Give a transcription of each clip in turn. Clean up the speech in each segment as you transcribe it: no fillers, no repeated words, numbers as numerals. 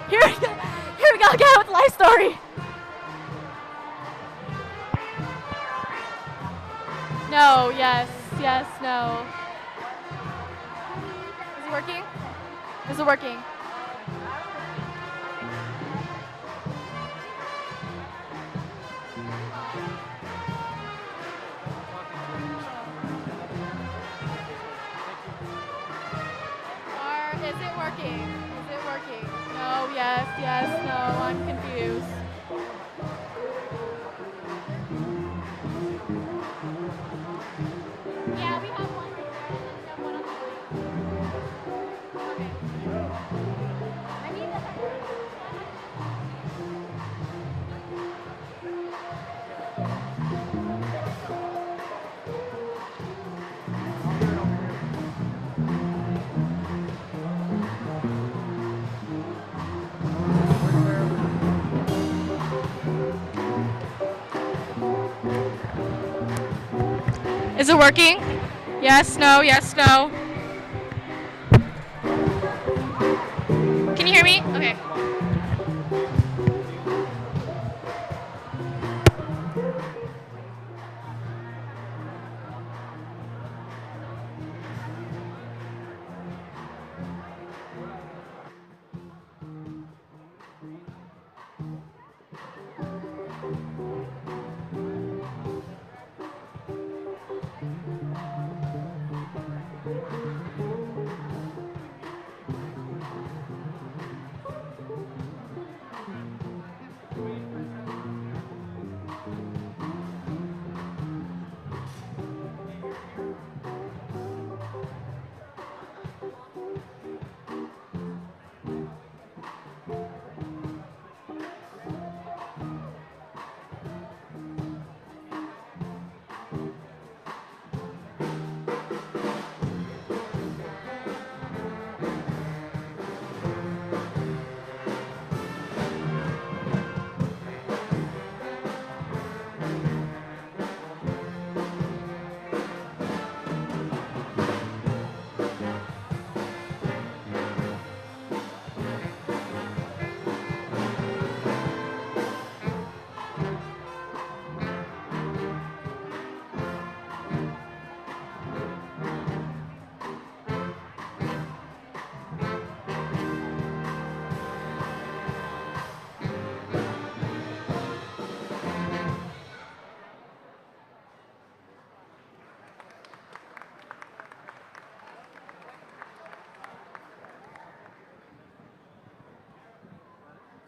Here we go. Here we go again with life story. No, yes, yes, no. Is it working? Is it working? Or is it working? Is it working? No, yes, yes, no. I'm confused. Yeah, we have one right there, and then we have one on the right. Okay. I need the. Is it working? Yes, no, yes, no. Can you hear me? Okay.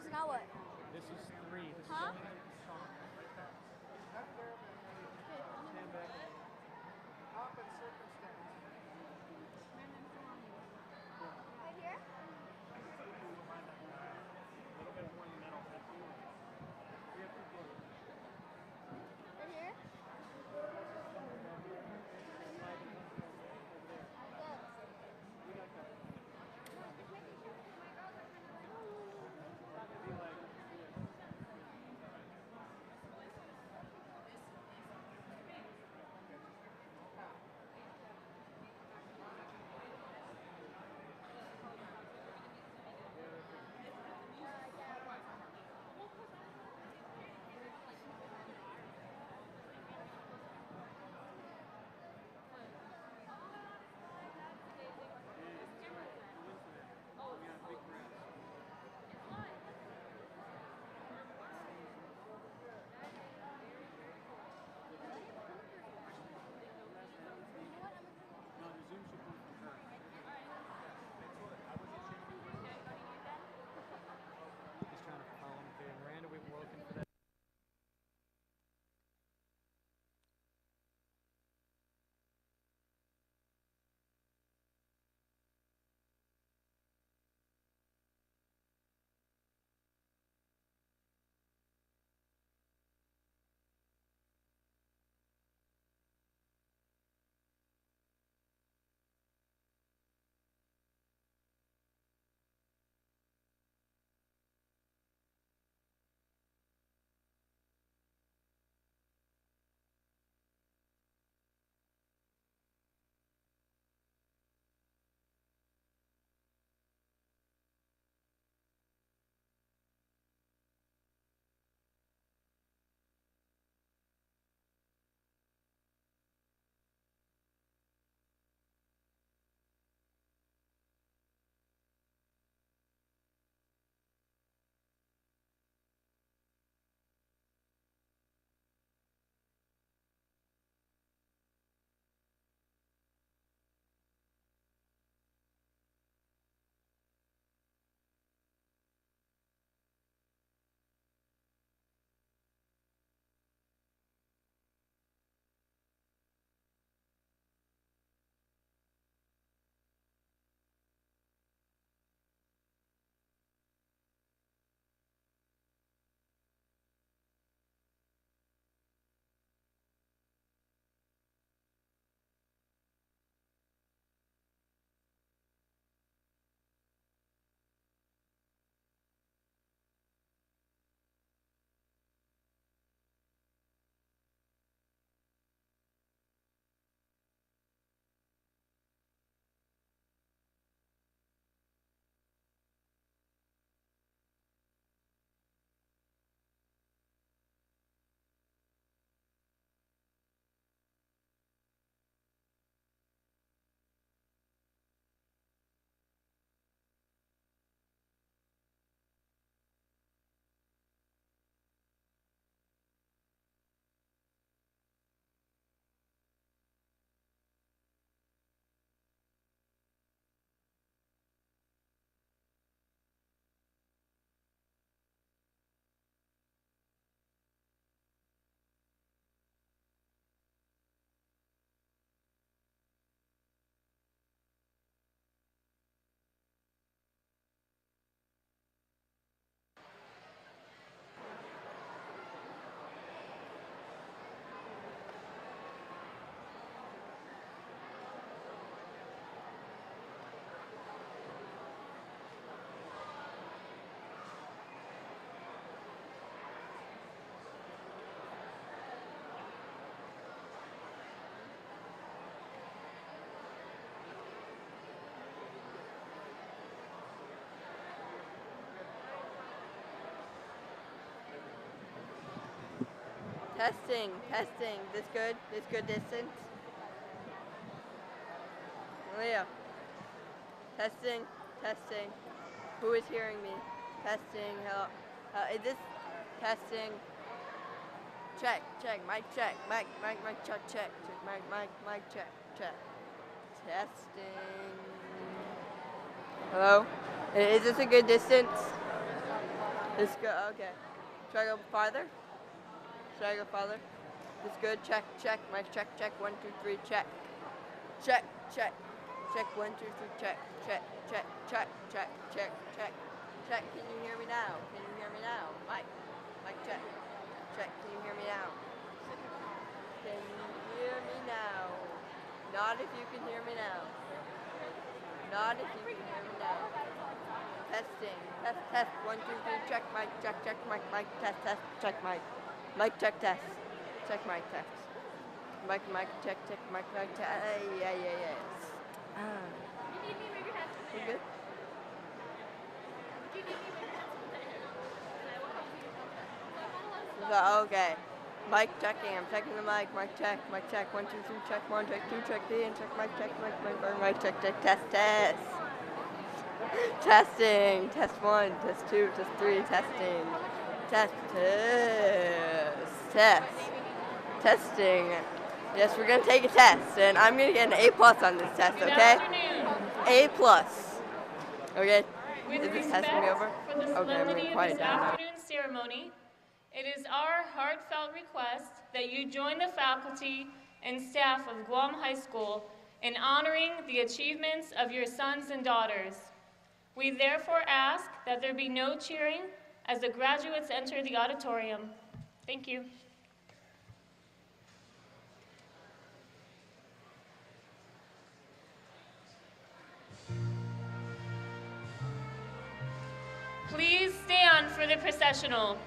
So now what? This is 3. This Huh? is only the song. Right back. Stand back. Pop and circumstance. Right here? A little bit more in the middle. That's you. We have 2 people. Right here? Testing, testing. This good? This good distance? Leah. Testing, testing. Who is hearing me? Testing. Hello. Is this testing? Check, check. Mic check. Mic check, check. Mic check, check. Testing. Hello? Is this a good distance? This good? Okay. Should I go farther? Should I go farther? This good? Check, check. Mic check, check. 1, 2, 3, check. Check, check. Check, 1, 2, 3, check. Check, check, check, check, check, check. Check. Can you hear me now? Can you hear me now? Mic check. Check. Can you hear me now? Can you hear me now? Not if you can hear me now. Not if you can hear me now. Testing. Test, test. 1, 2, 3, check. Mic check, check. Mic test, test. Check mic. Mic check, test. Check mic test. Mic check, check. Mic test. Yeah. You need me where your head's You good? You need me where your head's I will help you. So follow us. Okay. Mic checking. I'm checking the mic. Mic check. 1, 2, 3. Check 1. Check 2. Check 3. And check mic. Check mic check. Check test. Testing. Test 1. Test 2. Test 3. Testing. Test. Testing. Yes, we're gonna take a test, and I'm gonna get an A+ on this test. Good Okay? afternoon. A+. Okay. With Is this respect test gonna be over? for the Okay, I'm solemnity gonna of quiet this down now. afternoon ceremony, it is our heartfelt request that you join the faculty and staff of Guam High School in honoring the achievements of your sons and daughters. We therefore ask that there be no cheering as the graduates enter the auditorium. Thank you. Please stand for the processional.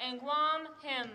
and Guam hymn.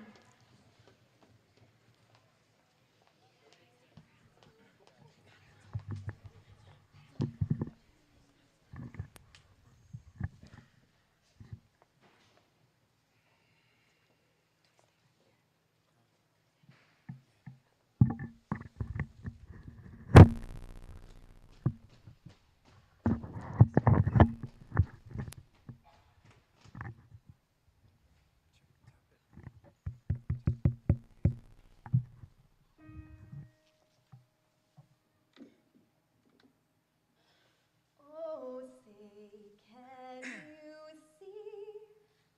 Oh, say, can you see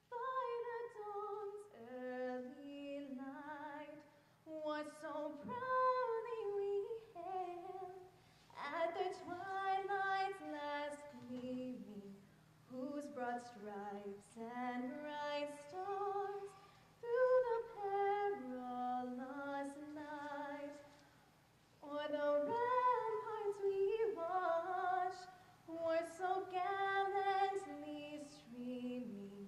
by the dawn's early light what so proudly we hailed at the twilight's last gleaming, whose broad stripes and bright stars through the perilous night o'er the ramparts we watched were so gallantly streaming,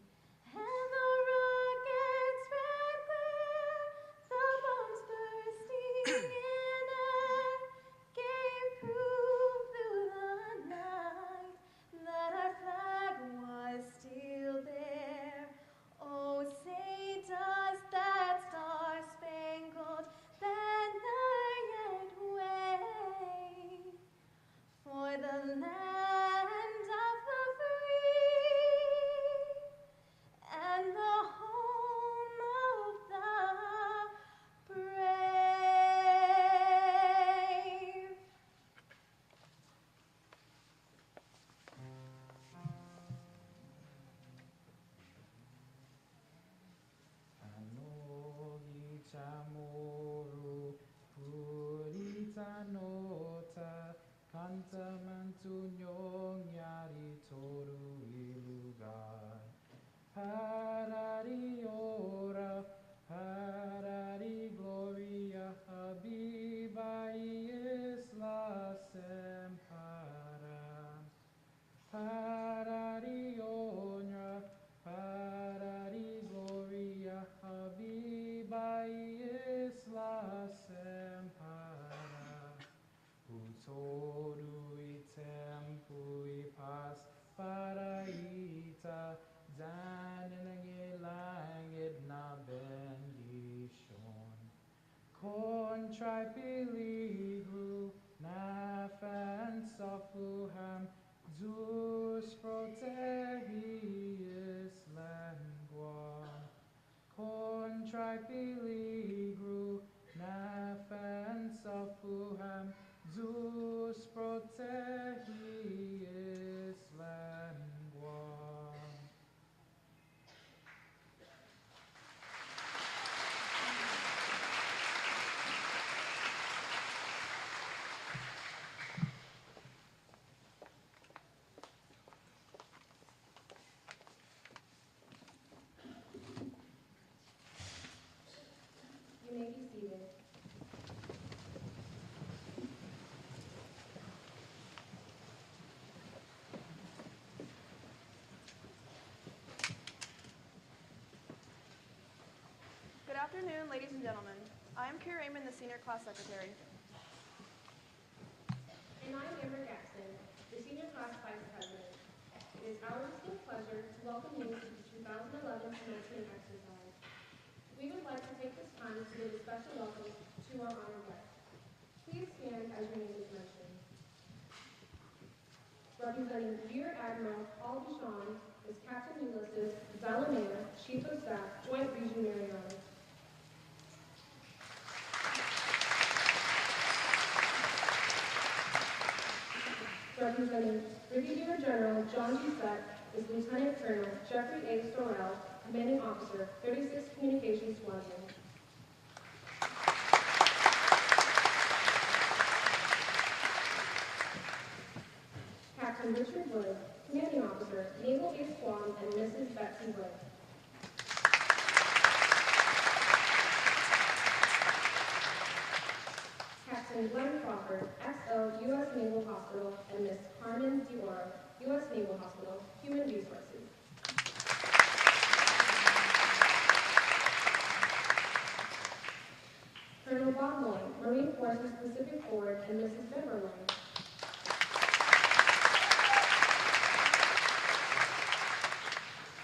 and the rocket's red glare, the bombs bursting in air, gave proof through the night that our flag was still there. Oh, say does that star-spangled banner yet wave for the land of the free and the home of the brave? Anogicha moru purita nota kanta mantunyong yari toru ilugar harari ora harari gloria habibai isla sempara harari honra harari gloria habibai isla sempara Utodui tempui pas paraita zanilangilangit na bendition Contrai peligru nafan sofuham Zeus protegius languam Contrai peligru nafan sofuham Zeus protegius languam. You may be seated. Good afternoon, ladies and gentlemen. I am Kira Raymond, the Senior Class Secretary. And I'm Amber Jackson, the Senior Class Vice President. It is our distinct pleasure to welcome you to the 2011 commencement exercise. We would like to take this time to give a special welcome to our honored guests. Please stand as your name is mentioned. Representing Rear Admiral Paul Duchamp is Captain Ulysses Zalamea, Chief of Staff, Joint Region Mariana. Representing Brigadier General John G. Sett is Lieutenant Colonel Jeffrey A. Sorrell, Commanding Officer, 36th Communications Squadron. Captain Richard Wood, Commanding Officer, Naval Base Guam, and Mrs. Betsy Wood. Captain Glenn Crawford, XO, U.S. Naval Hospital, and Miss Carmen Dior, U.S. Naval Hospital, Human Resources. Ford and Mrs. Deborah Lang.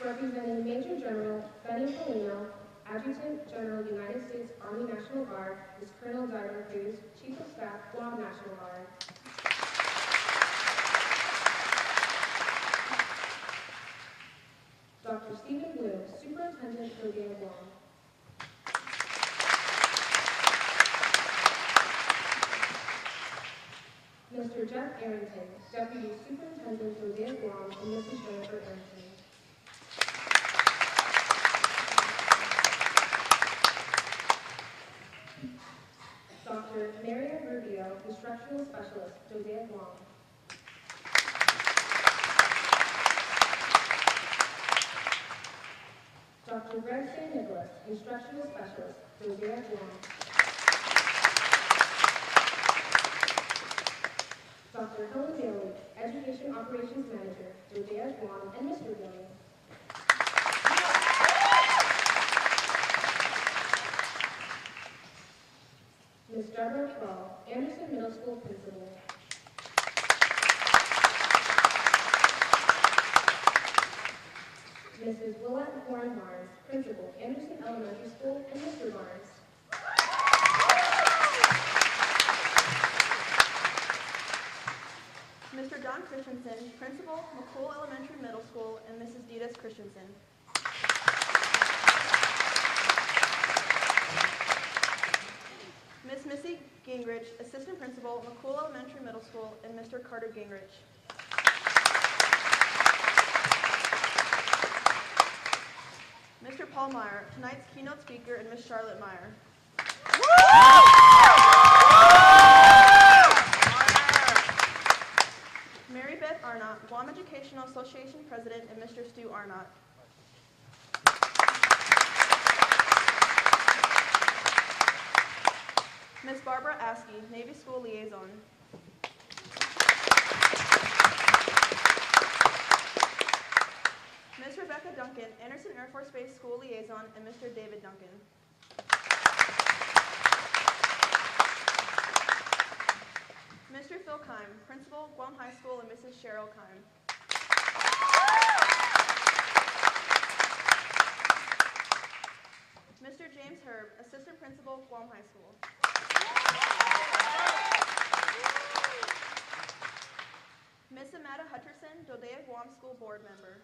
Representing Major General Benny Polino, Adjutant General United States Army National Guard, is Colonel Diamond Cruz, Chief of Staff, Guam National Guard. Dr. Stephen Bloom, Superintendent, Rodeo Guam. Mr. Jeff Arrington, Deputy Superintendent, Rodeo Guam, and Mrs. Jennifer Arrington. Dr. Maria Rubio, Instructional Specialist, Rodeo Guam. Dr. Greg St. Nicholas, Instructional Specialist, Rodeo Guam. Dr. Helen Bailey, Education Operations Manager, Rodeo Guam, and Mr. Bailey. Ms. Deborah Kroll, Anderson Middle School Principal. Mrs. Willette Horn Barnes, Principal, Anderson Elementary School, and Mr. Barnes. Mr. Don Christensen, Principal, McCool Elementary Middle School, and Mrs. Ditas Christensen. Miss Missy Gingrich, Assistant Principal, McCool Elementary Middle School, and Mr. Carter Gingrich. Mr. Paul Meyer, tonight's keynote speaker, and Miss Charlotte Meyer. Mary Beth Arnott, Guam Educational Association President, and Mr. Stu Arnott. Miss Barbara Askey, Navy School Liaison. Miss Rebecca Duncan, Anderson Air Force Base School Liaison, and Mr. David Duncan. Mr. Phil Keim, Principal, Guam High School, and Mrs. Cheryl Keim. Mr. James Herb, Assistant Principal, Guam High School. Miss Amanda Hutcherson, Dodea Guam School Board Member.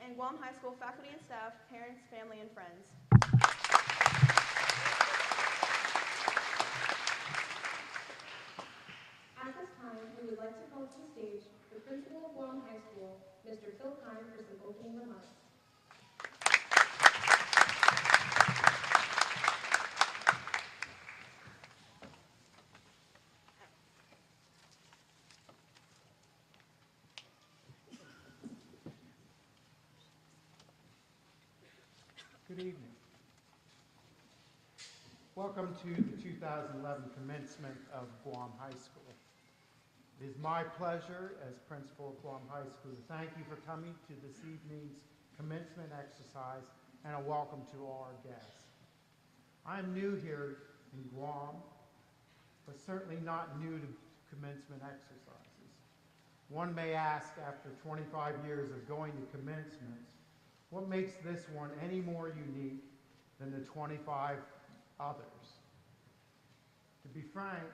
And Guam High School faculty and staff, parents, family, and friends. At this time, we would like to call to the stage the Principal of Guam High School, Mr. Phil Keim, for some opening remarks. Good evening. Welcome to the 2011 commencement of Guam High School. It is my pleasure as principal of Guam High School to thank you for coming to this evening's commencement exercise and a welcome to all our guests. I'm new here in Guam, but certainly not new to commencement exercises. One may ask, after 25 years of going to commencements, what makes this one any more unique than the 25 others? To be frank,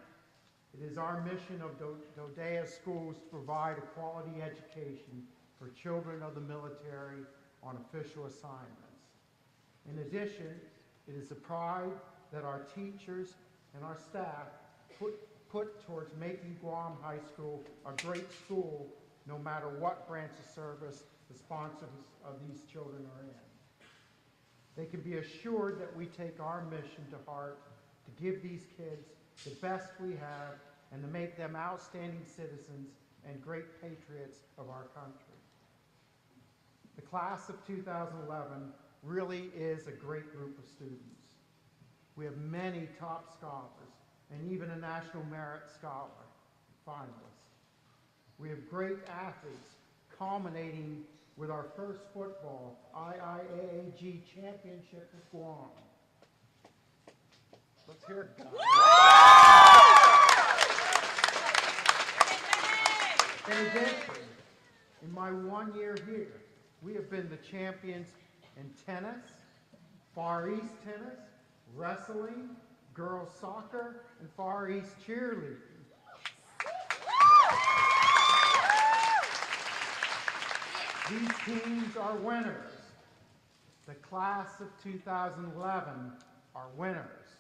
it is our mission of Dodea Schools to provide a quality education for children of the military on official assignments. In addition, it is a pride that our teachers and our staff put towards making Guam High School a great school no matter what branch of service the sponsors of these children are in. They can be assured that we take our mission to heart to give these kids the best we have and to make them outstanding citizens and great patriots of our country. The class of 2011 really is a great group of students. We have many top scholars and even a National Merit Scholar finalist. We have great athletes culminating with our first football IIAAG championship with Guam. Let's hear it, guys. In addition, in my 1 year here, we have been the champions in tennis, Far East tennis, wrestling, girls soccer, and Far East cheerleading. These teams are winners. The class of 2011 are winners.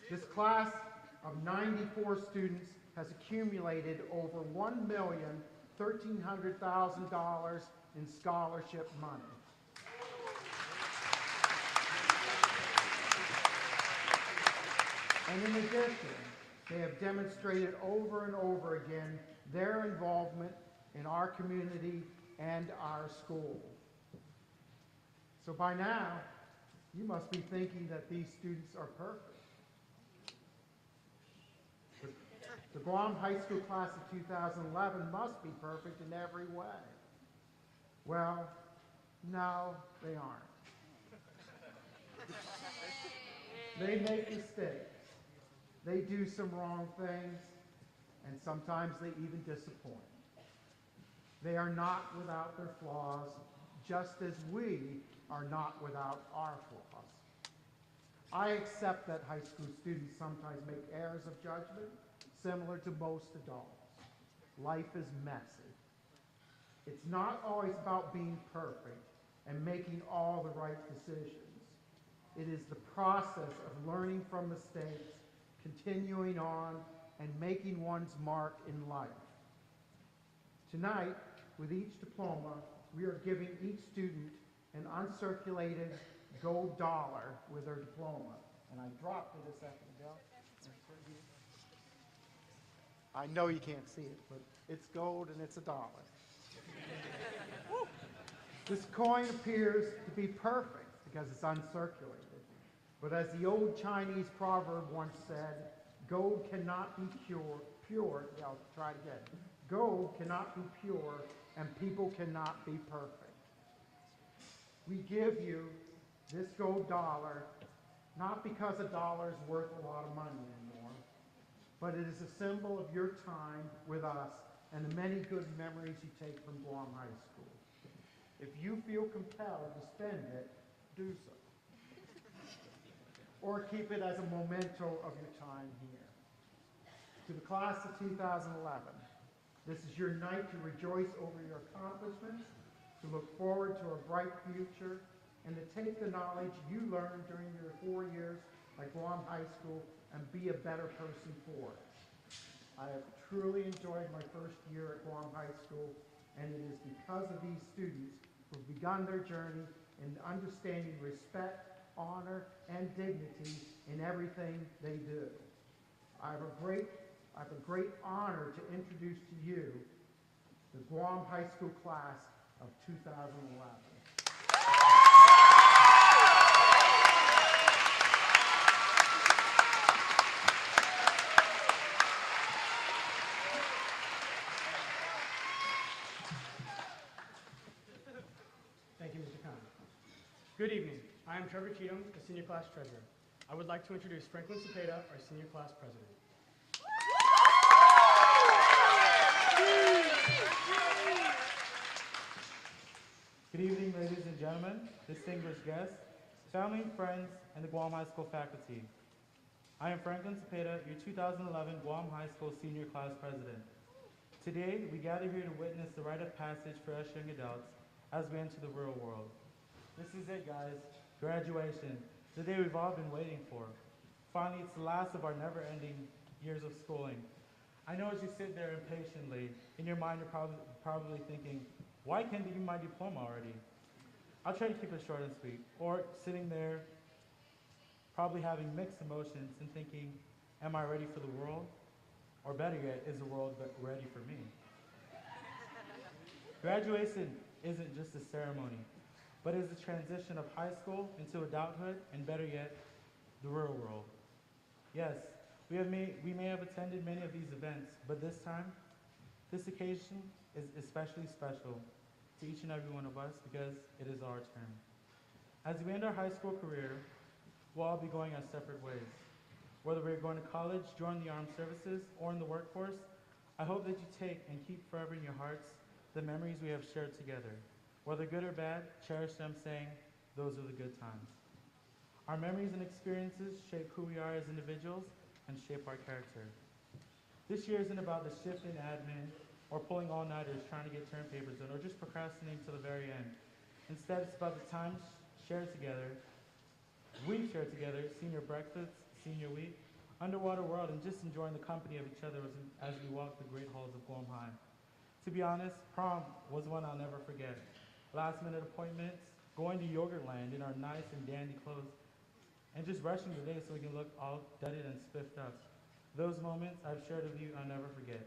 This class of 94 students has accumulated over $1,113,000 in scholarship money. And in addition, they have demonstrated over and over again their involvement in our community and our school. So by now, you must be thinking that these students are perfect. The Guam High School class of 2011 must be perfect in every way. Well, no, they aren't. They make mistakes. They do some wrong things, and sometimes they even disappoint. They are not without their flaws, just as we are not without our flaws. I accept that high school students sometimes make errors of judgment, similar to most adults. Life is messy. It's not always about being perfect and making all the right decisions. It is the process of learning from mistakes, continuing on, and making one's mark in life. Tonight, with each diploma, we are giving each student an uncirculated gold dollar with their diploma. And I dropped it a second ago. I know you can't see it, but it's gold and it's $1. This coin appears to be perfect because it's uncirculated. But as the old Chinese proverb once said, gold cannot be pure, I'll try it again. Gold cannot be pure and people cannot be perfect. We give you this gold dollar not because $1 is worth a lot of money anymore, but it is a symbol of your time with us and the many good memories you take from Guam High School. If you feel compelled to spend it, do so. Or keep it as a memento of your time here. To the class of 2011, this is your night to rejoice over your accomplishments, to look forward to a bright future, and to take the knowledge you learned during your 4 years at Guam High School and be a better person for it. I have truly enjoyed my first year at Guam High School, and it is because of these students who have begun their journey in understanding respect, honor, and dignity in everything they do. I have a great honor to introduce to you the Guam High School class of 2011. Thank you, Mr. Khan. Good evening. I am Trevor Cheatham, the senior class treasurer. I would like to introduce Franklin Cepeda, our senior class president. Good evening, ladies and gentlemen, distinguished guests, family, friends, and the Guam High School faculty. I am Franklin Cepeda, your 2011 Guam High School senior class president. Today, we gather here to witness the rite of passage for us young adults as we enter the real world. This is it, guys. Graduation, the day we've all been waiting for. Finally, it's the last of our never-ending years of schooling. I know as you sit there impatiently, in your mind you're probably thinking, why can't I give my diploma already? I'll try to keep it short and sweet. Or sitting there, probably having mixed emotions and thinking, am I ready for the world? Or better yet, is the world ready for me? Graduation isn't just a ceremony, but is a transition of high school into adulthood, and better yet, the real world. Yes, we may have attended many of these events, but this time, This occasion is especially special to each and every one of us because it is our turn. As we end our high school career, we'll all be going our separate ways. Whether we're going to college, join the armed services, or in the workforce, I hope that you take and keep forever in your hearts the memories we have shared together. Whether good or bad, cherish them saying, those are the good times. Our memories and experiences shape who we are as individuals and shape our character. This year isn't about the shift in admin or pulling all-nighters trying to get term papers in or just procrastinating to the very end. Instead, it's about the times shared together, we've shared together, senior breakfast, senior week, underwater world, and just enjoying the company of each other as we walk the great halls of Guam High. To be honest, prom was one I'll never forget. Last-minute appointments, going to Yogurtland in our nice and dandy clothes, and just rushing the day so we can look all dudded and spiffed up. Those moments I've shared with you, I'll never forget.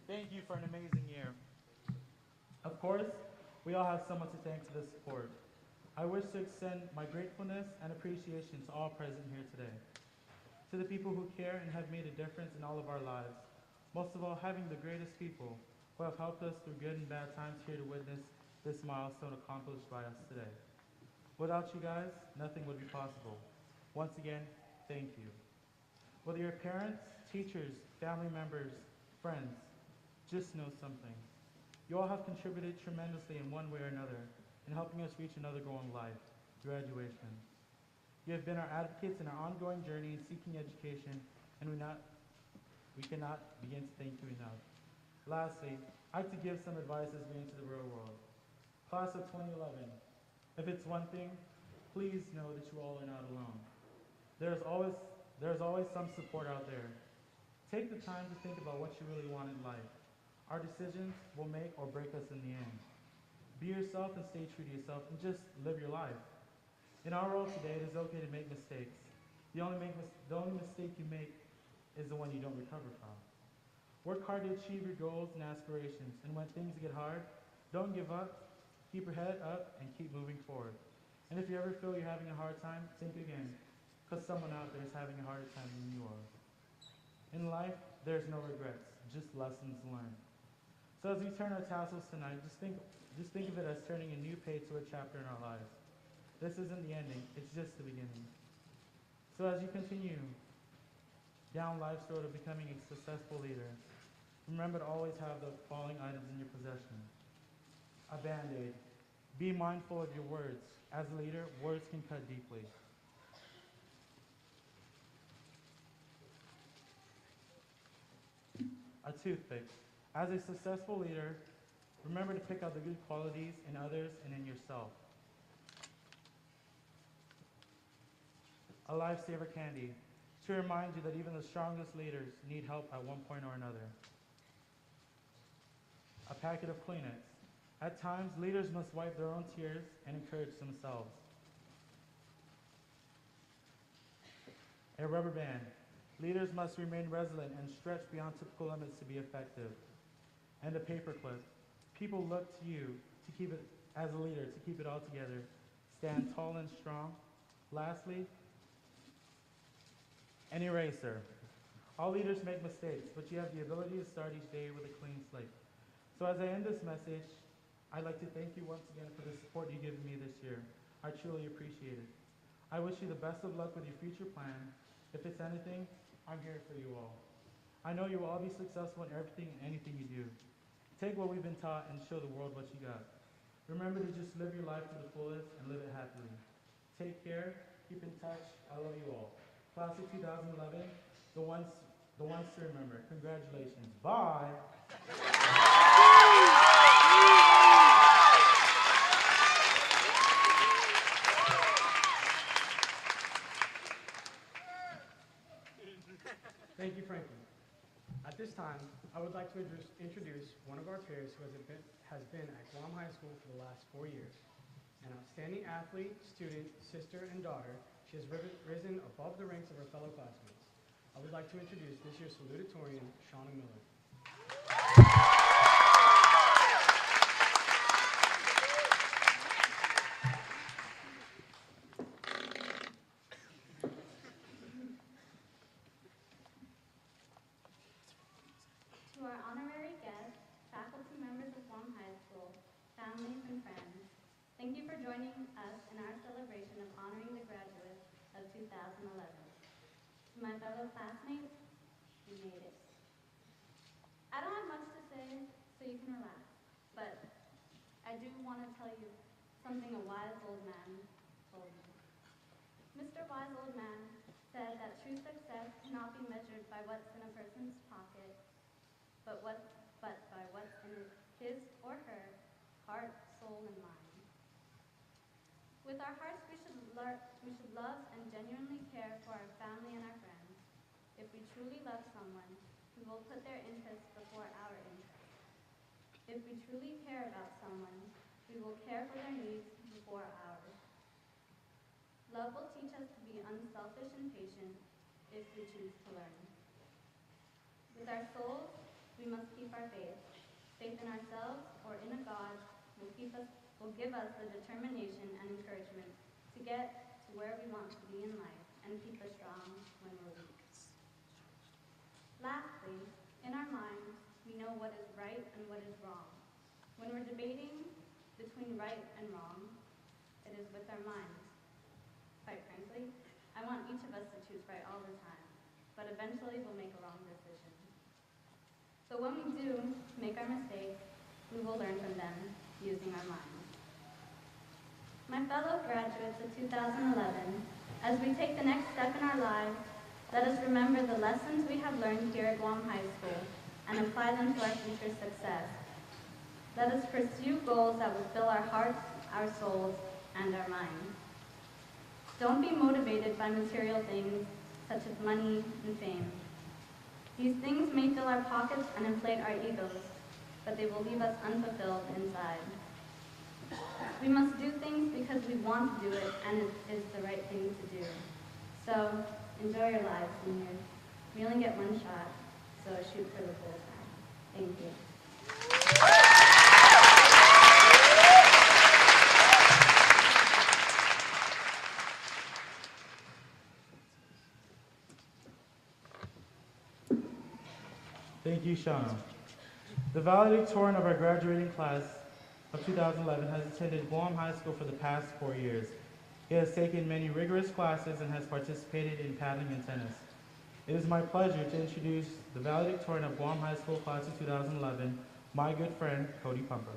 Thank you for an amazing year. Of course, we all have someone to thank for the support. I wish to extend my gratefulness and appreciation to all present here today. To the people who care and have made a difference in all of our lives. Most of all, having the greatest people who have helped us through good and bad times here to witness this milestone accomplished by us today. Without you guys, nothing would be possible. Once again, thank you. Whether you're parents, teachers, family members, friends, just know something. You all have contributed tremendously in one way or another in helping us reach another goal in life, graduation. You have been our advocates in our ongoing journey in seeking education, and we cannot begin to thank you enough. Lastly, I'd like to give some advice as we enter the real world. Class of 2011, if it's one thing, please know that you all are not alone. There's always some support out there. Take the time to think about what you really want in life. Our decisions will make or break us in the end. Be yourself and stay true to yourself and just live your life. In our world today, it is okay to make mistakes. The only mistake you make is the one you don't recover from. Work hard to achieve your goals and aspirations, and when things get hard, don't give up, keep your head up, and keep moving forward. And if you ever feel you're having a hard time, think again, because someone out there is having a harder time than you are. In life, there's no regrets, just lessons learned. So as we turn our tassels tonight, just think of it as turning a new page to a chapter in our lives. This isn't the ending, it's just the beginning. So as you continue down life's road of becoming a successful leader, remember to always have the following items in your possession. A Band-Aid. Be mindful of your words. As a leader, words can cut deeply. A toothpick. As a successful leader, remember to pick out the good qualities in others and in yourself. A lifesaver candy, to remind you that even the strongest leaders need help at one point or another. A packet of Kleenex. At times, leaders must wipe their own tears and encourage themselves. A rubber band. Leaders must remain resilient and stretch beyond typical limits to be effective. And a paperclip. People look to you to keep it, as a leader, to keep it all together. Stand tall and strong. Lastly, an eraser. All leaders make mistakes, but you have the ability to start each day with a clean slate. So as I end this message, I'd like to thank you once again for the support you've given me this year. I truly appreciate it. I wish you the best of luck with your future plan. If it's anything, I'm here for you all. I know you will all be successful in everything and anything you do. Take what we've been taught and show the world what you got. Remember to just live your life to the fullest and live it happily. Take care, keep in touch, I love you all. Class of 2011, the ones to remember. Congratulations. Bye. Thank you, Frankie. At this time, I would like to introduce one of our peers who has been at Guam High School for the last 4 years. An outstanding athlete, student, sister, and daughter, she has risen above the ranks of her fellow classmates. I would like to introduce this year's salutatorian, Shauna Miller. To our honorary guest, but I do want to tell you something a wise old man told me. Mr. Wise Old Man said that true success cannot be measured by what's in a person's pocket, but by what's in his or her heart, soul, and mind. With our hearts, we should love and genuinely care for our family and our friends. If we truly love someone, we will put their interests before our interests. If we truly care about someone, we will care for their needs before ours. Love will teach us to be unselfish and patient if we choose to learn. With our souls, we must keep our faith. Faith in ourselves or in a God will give us the determination and encouragement to get to where we want to be in life and keep us strong when we're weak. Lastly, in our minds, we know what is right and what is wrong. When we're debating between right and wrong, it is with our minds. Quite frankly, I want each of us to choose right all the time, but eventually we'll make a wrong decision. So when we do make our mistakes, we will learn from them using our minds. My fellow graduates of 2011, as we take the next step in our lives, let us remember the lessons we have learned here at Guam High School and apply them to our future success. Let us pursue goals that will fill our hearts, our souls, and our minds. Don't be motivated by material things such as money and fame. These things may fill our pockets and inflate our egos, but they will leave us unfulfilled inside. We must do things because we want to do it and it is the right thing to do. So, enjoy your lives, seniors. We only get one shot, so shoot for the bullseye. Thank you. Thank you, Shauna. The valedictorian of our graduating class of 2011 has attended Guam High School for the past 4 years. He has taken many rigorous classes and has participated in paddling and tennis. It is my pleasure to introduce the valedictorian of Guam High School class of 2011, my good friend, Cody Pumper.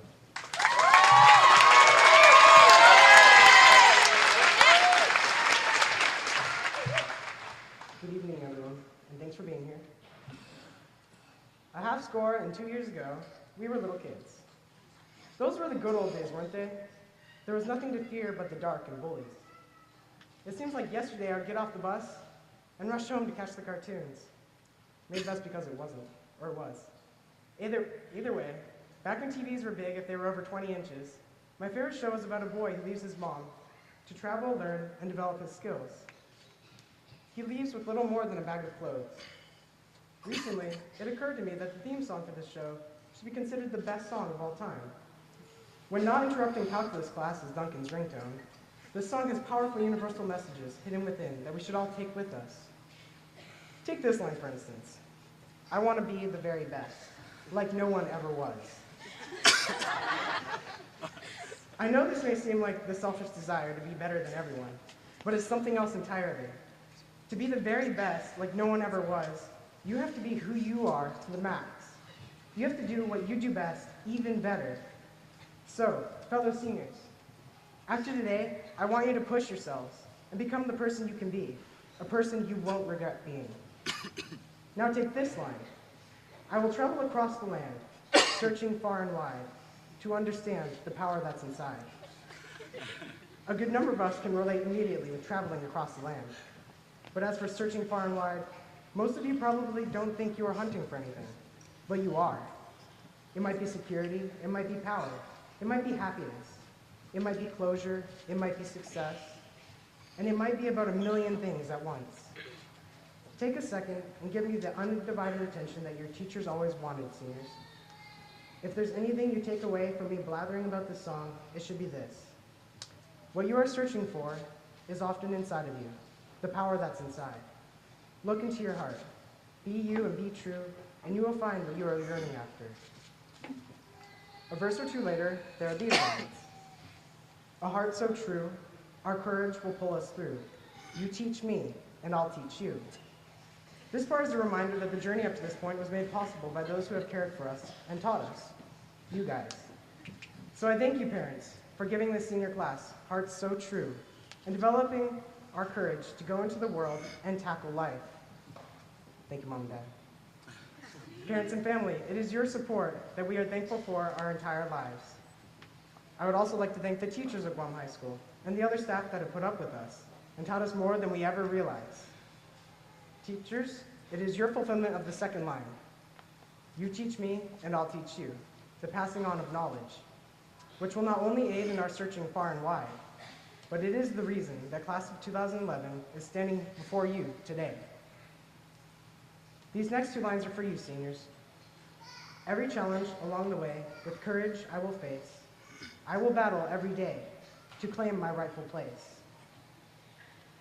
Good evening, everyone, and thanks for being here. A half score and 2 years ago, we were little kids. Those were the good old days, weren't they? There was nothing to fear but the dark and bullies. It seems like yesterday I would get off the bus and rush home to catch the cartoons. Maybe that's because it wasn't, or it was. Either way, back when TVs were big if they were over 20 inches, my favorite show was about a boy who leaves his mom to travel, learn, and develop his skills. He leaves with little more than a bag of clothes. Recently, it occurred to me that the theme song for this show should be considered the best song of all time. When not interrupting calculus class is Duncan's ringtone, this song has powerful universal messages hidden within that we should all take with us. Take this line, for instance. I want to be the very best, like no one ever was. I know this may seem like the selfish desire to be better than everyone, but it's something else entirely. To be the very best, like no one ever was, you have to be who you are to the max. You have to do what you do best, even better. So, fellow seniors, after today, I want you to push yourselves and become the person you can be, a person you won't regret being. Now take this line. I will travel across the land, searching far and wide, to understand the power that's inside. A good number of us can relate immediately with traveling across the land. But as for searching far and wide, most of you probably don't think you are hunting for anything, but you are. It might be security, it might be power, it might be happiness, it might be closure, it might be success, and it might be about a million things at once. Take a second and give me the undivided attention that your teachers always wanted, seniors. If there's anything you take away from me blathering about this song, it should be this. What you are searching for is often inside of you, the power that's inside. Look into your heart. Be you and be true, and you will find what you are yearning after. A verse or two later, there are these lines. A heart so true, our courage will pull us through. You teach me, and I'll teach you. This part is a reminder that the journey up to this point was made possible by those who have cared for us and taught us, you guys. So I thank you, parents, for giving this senior class hearts so true and developing our courage to go into the world and tackle life. Thank you, Mom and Dad. Parents and family, it is your support that we are thankful for our entire lives. I would also like to thank the teachers of Guam High School and the other staff that have put up with us and taught us more than we ever realized. Teachers, it is your fulfillment of the second line. You teach me, and I'll teach you, the passing on of knowledge, which will not only aid in our searching far and wide, but it is the reason that class of 2011 is standing before you today. These next two lines are for you, seniors. Every challenge along the way, with courage I will face. I will battle every day to claim my rightful place.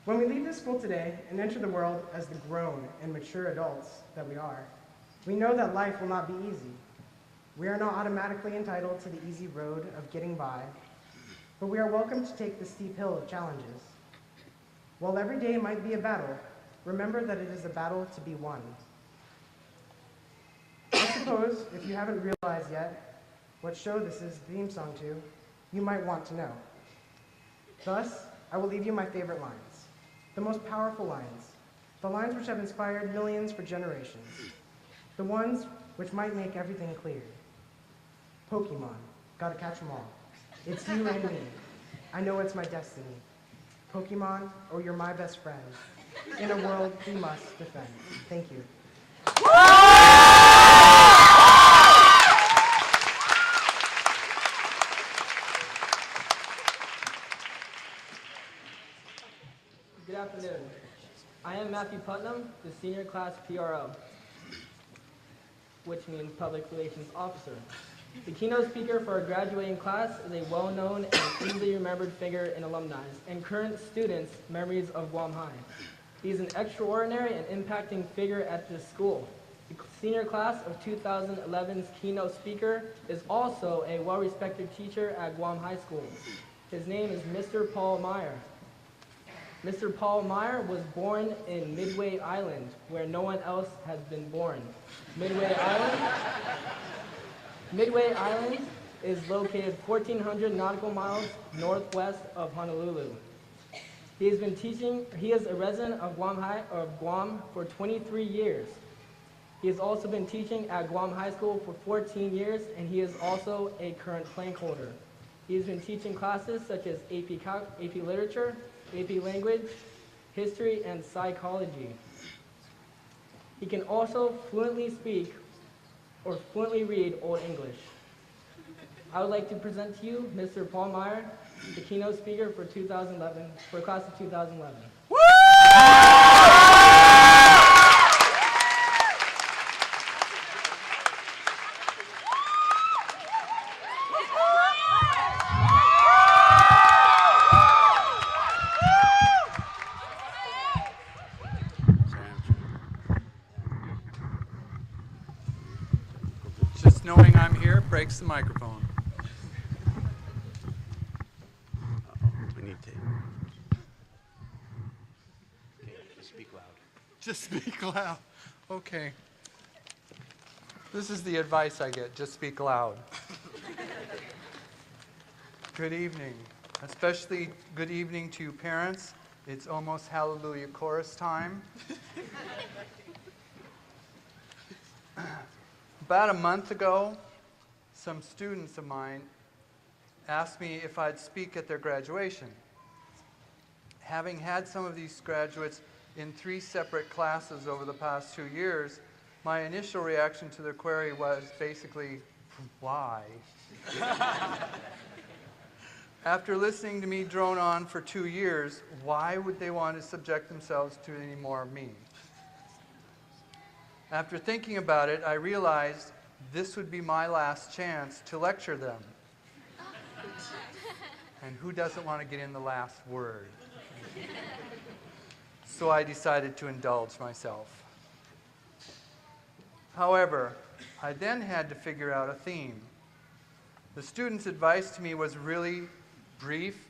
When we leave this school today and enter the world as the grown and mature adults that we are, we know that life will not be easy. We are not automatically entitled to the easy road of getting by, but we are welcome to take the steep hill of challenges. While every day might be a battle, remember that it is a battle to be won. I suppose, if you haven't realized yet what show this is the theme song to, you might want to know. Thus, I will leave you my favorite lines, the most powerful lines, the lines which have inspired millions for generations, the ones which might make everything clear. Pokemon, gotta catch 'em all. It's you and me. I know it's my destiny. Pokemon, oh, you're my best friend. In a world we must defend. Thank you. Good afternoon. I am Matthew Putnam, the senior class PRO, which means Public Relations Officer. The keynote speaker for our graduating class is a well-known and easily remembered figure in alumni and current students' memories of Guam High. He is an extraordinary and impacting figure at this school. The senior class of 2011's keynote speaker is also a well-respected teacher at Guam High School. His name is Mr. Paul Meyer. Mr. Paul Meyer was born in Midway Island, where no one else has been born. Midway Island is located 1,400 nautical miles northwest of Honolulu. He is a resident of Guam for 23 years. He has also been teaching at Guam High School for 14 years, and he is also a current plank holder. He has been teaching classes such as AP Literature, AP Language, History, and Psychology. He can also fluently speak or fluently read Old English. I would like to present to you Mr. Paul Meyer, the keynote speaker for 2011, for class of 2011. Just knowing I'm here breaks the microphone. We need to. Okay, just speak loud. Just speak loud. Okay. This is the advice I get. Just speak loud. Good evening. Especially good evening to parents. It's almost Hallelujah Chorus time. About a month ago, some students of mine asked me if I'd speak at their graduation. Having had some of these graduates in 3 separate classes over the past 2 years, my initial reaction to their query was basically, why? After listening to me drone on for 2 years, why would they want to subject themselves to any more of me? After thinking about it, I realized this would be my last chance to lecture them. And who doesn't want to get in the last word? So I decided to indulge myself. However, I then had to figure out a theme. The students' advice to me was really brief.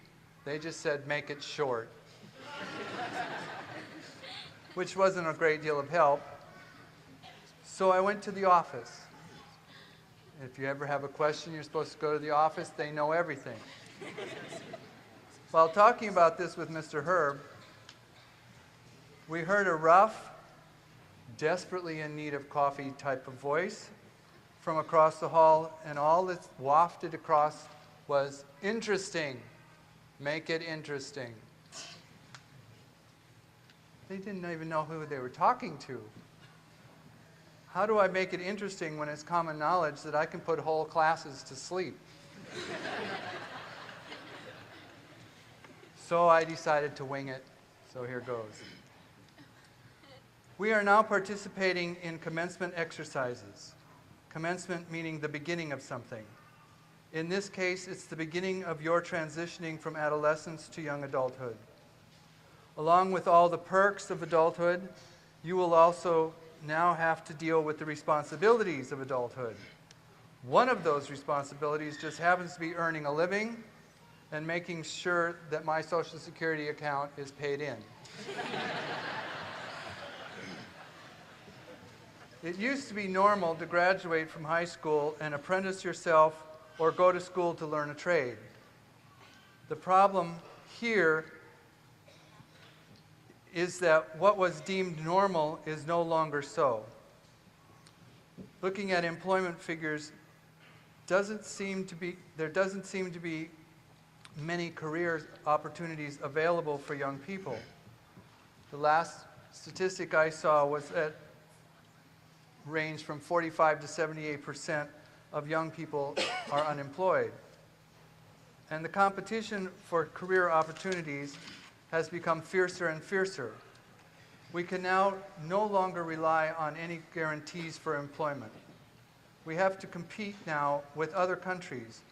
They just said, make it short. Which wasn't a great deal of help. So I went to the office If you ever have a question, you're supposed to go to the office. They know everything. While talking about this with Mr. Herb, we heard a rough, desperately in need of coffee type of voice from across the hall, and all that wafted across was interesting. Make it interesting. They didn't even know who they were talking to. How do I make it interesting when it's common knowledge that I can put whole classes to sleep? So I decided to wing it, so here goes. We are now participating in commencement exercises. Commencement meaning the beginning of something. In this case, it's the beginning of your transitioning from adolescence to young adulthood. Along with all the perks of adulthood, you will also now have to deal with the responsibilities of adulthood. One of those responsibilities just happens to be earning a living and making sure that my Social Security account is paid in. It used to be normal to graduate from high school and apprentice yourself or go to school to learn a trade. The problem here is that what was deemed normal is no longer so. Looking at employment figures, there doesn't seem to be many career opportunities available for young people. The last statistic I saw was that ranged from 45 to 78% of young people are unemployed. And the competition for career opportunities has become fiercer and fiercer. We can now no longer rely on any guarantees for employment. We have to compete now with other countries,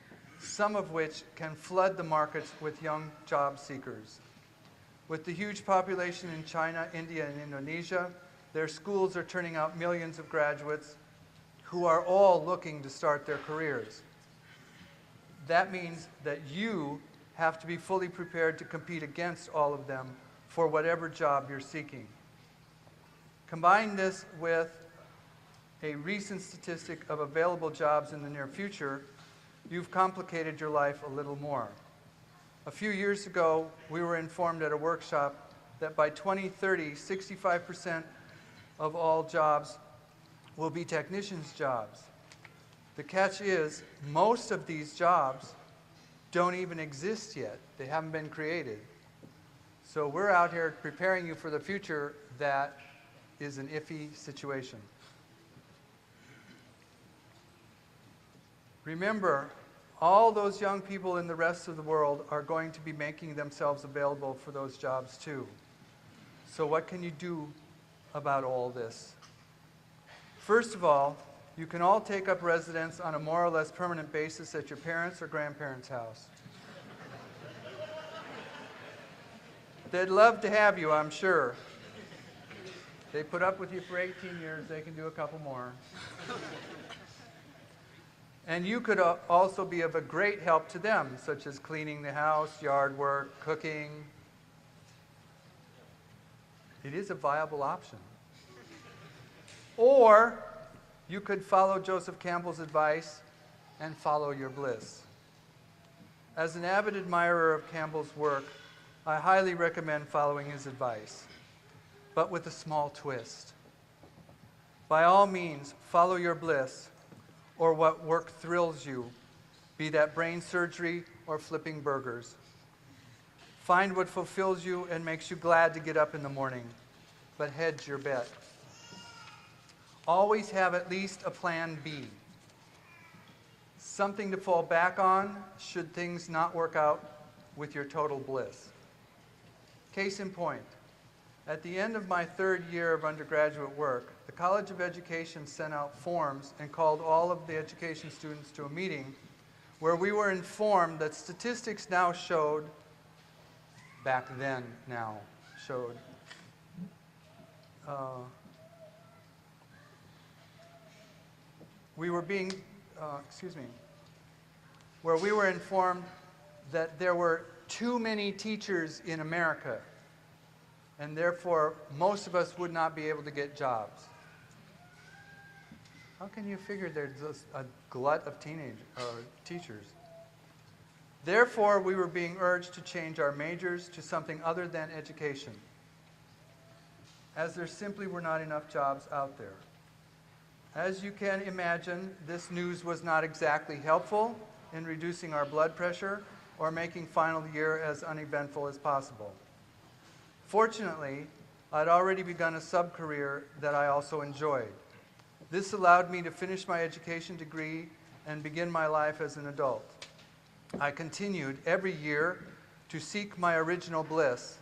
some of which can flood the markets with young job seekers. With the huge population in China, India, and Indonesia, their schools are turning out millions of graduates who are all looking to start their careers. That means that you have to be fully prepared to compete against all of them for whatever job you're seeking. Combine this with a recent statistic of available jobs in the near future, you've complicated your life a little more. A few years ago, we were informed at a workshop that by 2030, 65% of all jobs will be technicians' jobs. The catch is, most of these jobs don't even exist yet. They haven't been created. So we're out here preparing you for the future that is an iffy situation. Remember, all those young people in the rest of the world are going to be making themselves available for those jobs too. So what can you do about all this? First of all, you can all take up residence on a more or less permanent basis at your parents' or grandparents' house. They'd love to have you, I'm sure. They put up with you for 18 years, they can do a couple more. And you could also be of a great help to them, such as cleaning the house, yard work, cooking. It is a viable option. Or you could follow Joseph Campbell's advice and follow your bliss. As an avid admirer of Campbell's work, I highly recommend following his advice, but with a small twist. By all means, follow your bliss, or what work thrills you, be that brain surgery or flipping burgers. Find what fulfills you and makes you glad to get up in the morning, but hedge your bet. Always have at least a plan B. Something to fall back on should things not work out with your total bliss. Case in point, at the end of my third year of undergraduate work, the College of Education sent out forms and called all of the education students to a meeting where we were informed that statistics now showed, back then now showed, where we were informed that there were too many teachers in America, and therefore most of us would not be able to get jobs. How can you figure there's just a glut of teachers? Therefore, we were being urged to change our majors to something other than education, as there simply were not enough jobs out there. As you can imagine, this news was not exactly helpful in reducing our blood pressure or making final year as uneventful as possible. Fortunately, I'd already begun a sub-career that I also enjoyed. This allowed me to finish my education degree and begin my life as an adult. I continued every year to seek my original bliss,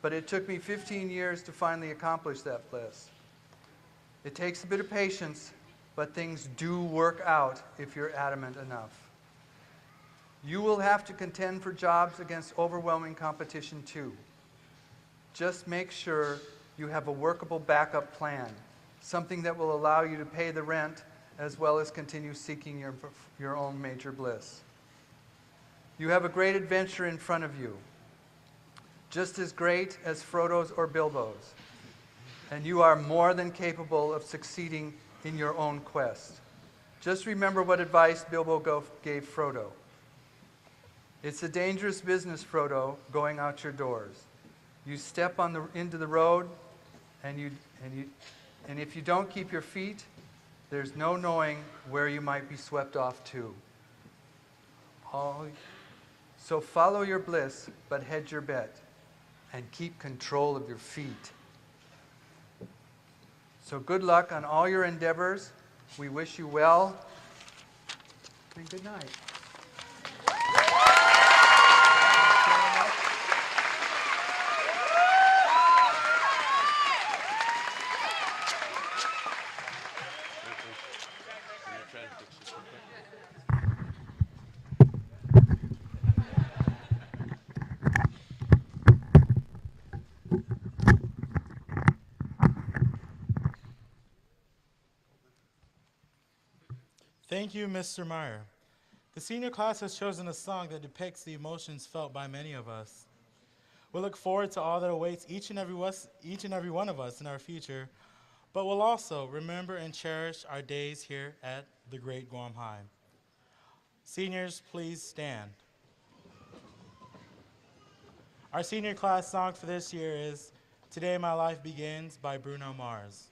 but it took me 15 years to finally accomplish that bliss. It takes a bit of patience, but things do work out if you're adamant enough. You will have to contend for jobs against overwhelming competition too. Just make sure you have a workable backup plan, something that will allow you to pay the rent as well as continue seeking your own major bliss. You have a great adventure in front of you, just as great as Frodo's or Bilbo's, and you are more than capable of succeeding in your own quest. Just remember what advice Bilbo gave Frodo. It's a dangerous business, Frodo, going out your doors. You step into the road, and if you don't keep your feet, there's no knowing where you might be swept off to. So follow your bliss, but hedge your bet, and keep control of your feet. So good luck on all your endeavors. We wish you well, and good night. Thank you, Mr. Meyer. The senior class has chosen a song that depicts the emotions felt by many of us. We look forward to all that awaits each and every one of us in our future, but we'll also remember and cherish our days here at the Great Guam High. Seniors, please stand. Our senior class song for this year is Today My Life Begins by Bruno Mars.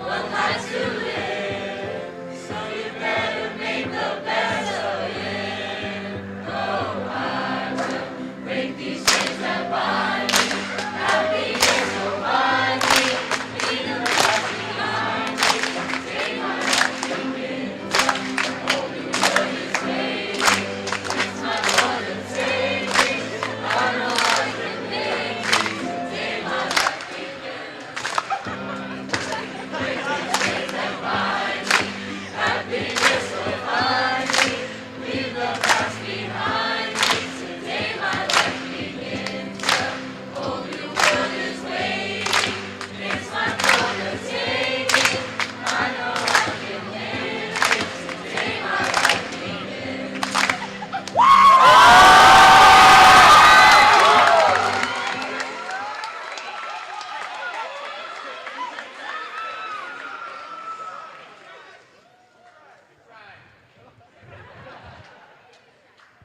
One life.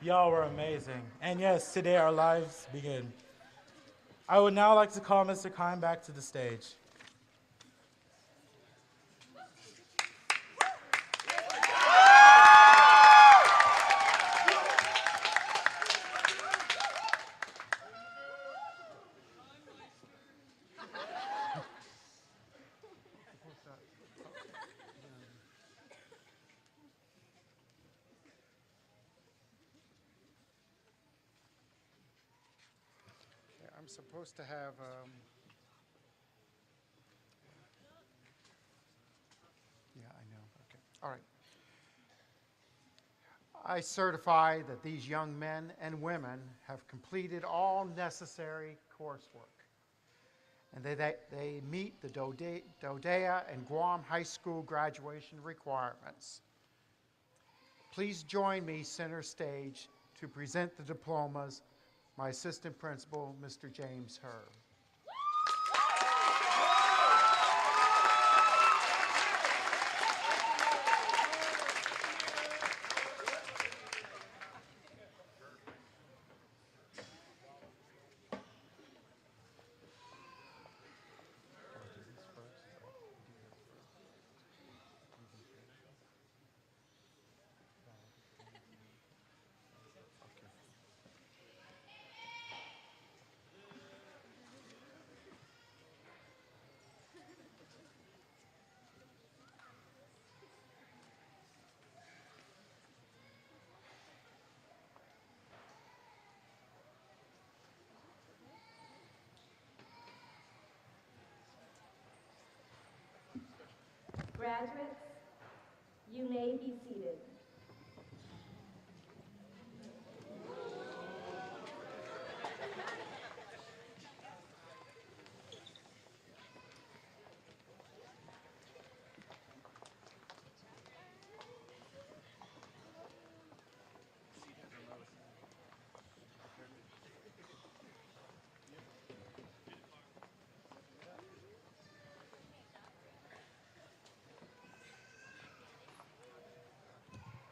Y'all were amazing. And yes, today our lives begin. I would now like to call Mr. Kine back to the stage. I'm supposed to have, yeah, I know, okay, all right. I certify that these young men and women have completed all necessary coursework, and they meet the Dodea and Guam High School graduation requirements. Please join me center stage to present the diplomas, my assistant principal, Mr. James Herb. Graduates, you may be seated.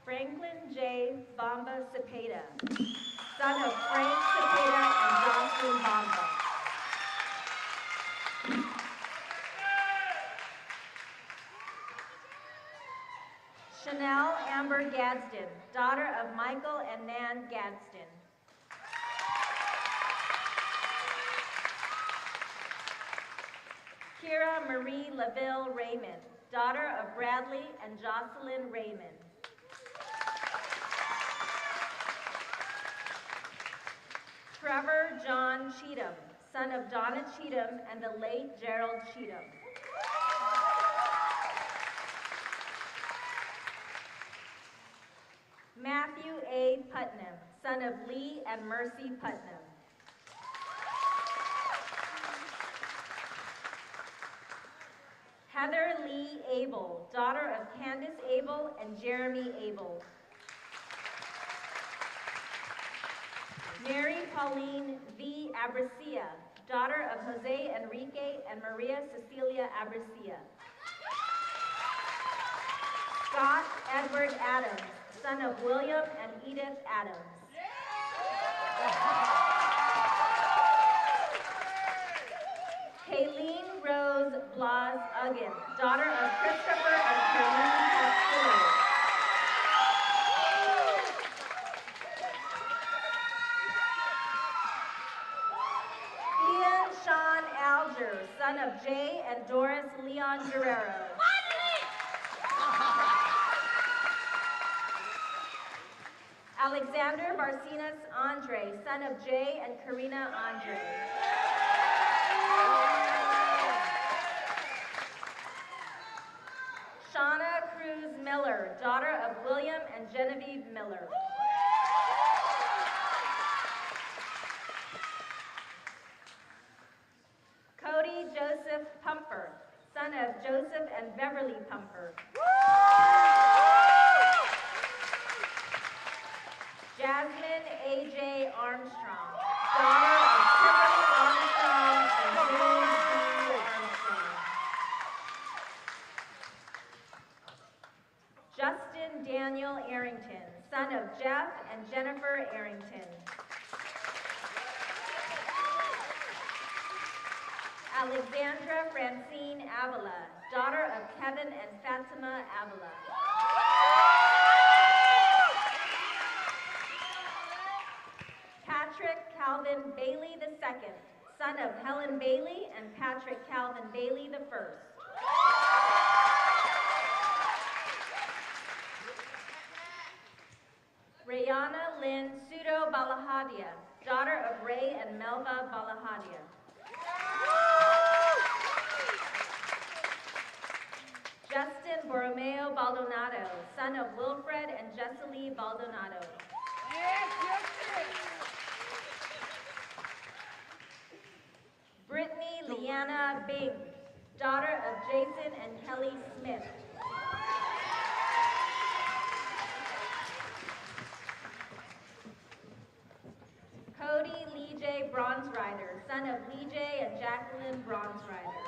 Franklin J. Bamba Cepeda, son of Frank Cepeda and Jocelyn Bamba. Chanel Amber Gadsden, daughter of Michael and Nan Gadsden. Kira Marie LaVille Raymond, daughter of Bradley and Jocelyn Raymond. Trevor John Cheatham, son of Donna Cheatham and the late Gerald Cheatham. Matthew A. Putnam, son of Lee and Mercy Putnam. Heather Lee Abel, daughter of Candace Abel and Jeremy Abel. Mary Pauline V. Abracia, daughter of Jose Enrique and Maria Cecilia Abracia. Scott Edward Adams, son of William and Edith Adams. Kayleen Rose Blas Uggan, daughter of Christopher and Carleen Castillo. Ian Sean Alger, son of Jay and Doris Leon Guerrero. Alexander Barcinas Andre, son of Jay and Karina Andre. Shauna Cruz Miller, daughter of William and Genevieve Miller. Cody Joseph Pumper, son of Joseph and Beverly Pumper. Jasmine A.J. Armstrong, daughter of Kimberly Armstrong and James B. Armstrong. Justin Justin Daniel Arrington, son of Jeff and Jennifer Arrington. Alexandra Francine Avila, daughter of Kevin and Fatima Avila. Patrick Calvin Bailey II, son of Helen Bailey and Patrick Calvin Bailey I. Rayana Lynn Sudo Balahadia, daughter of Ray and Melva Balahadia. Justin Borromeo Baldonado, son of Wilfred and Jessalee Baldonado. Brittany Leanna Bing, daughter of Jason and Kelly Smith. Cody Lee J. Bronzerider, son of Lee J. and Jacqueline Bronzerider.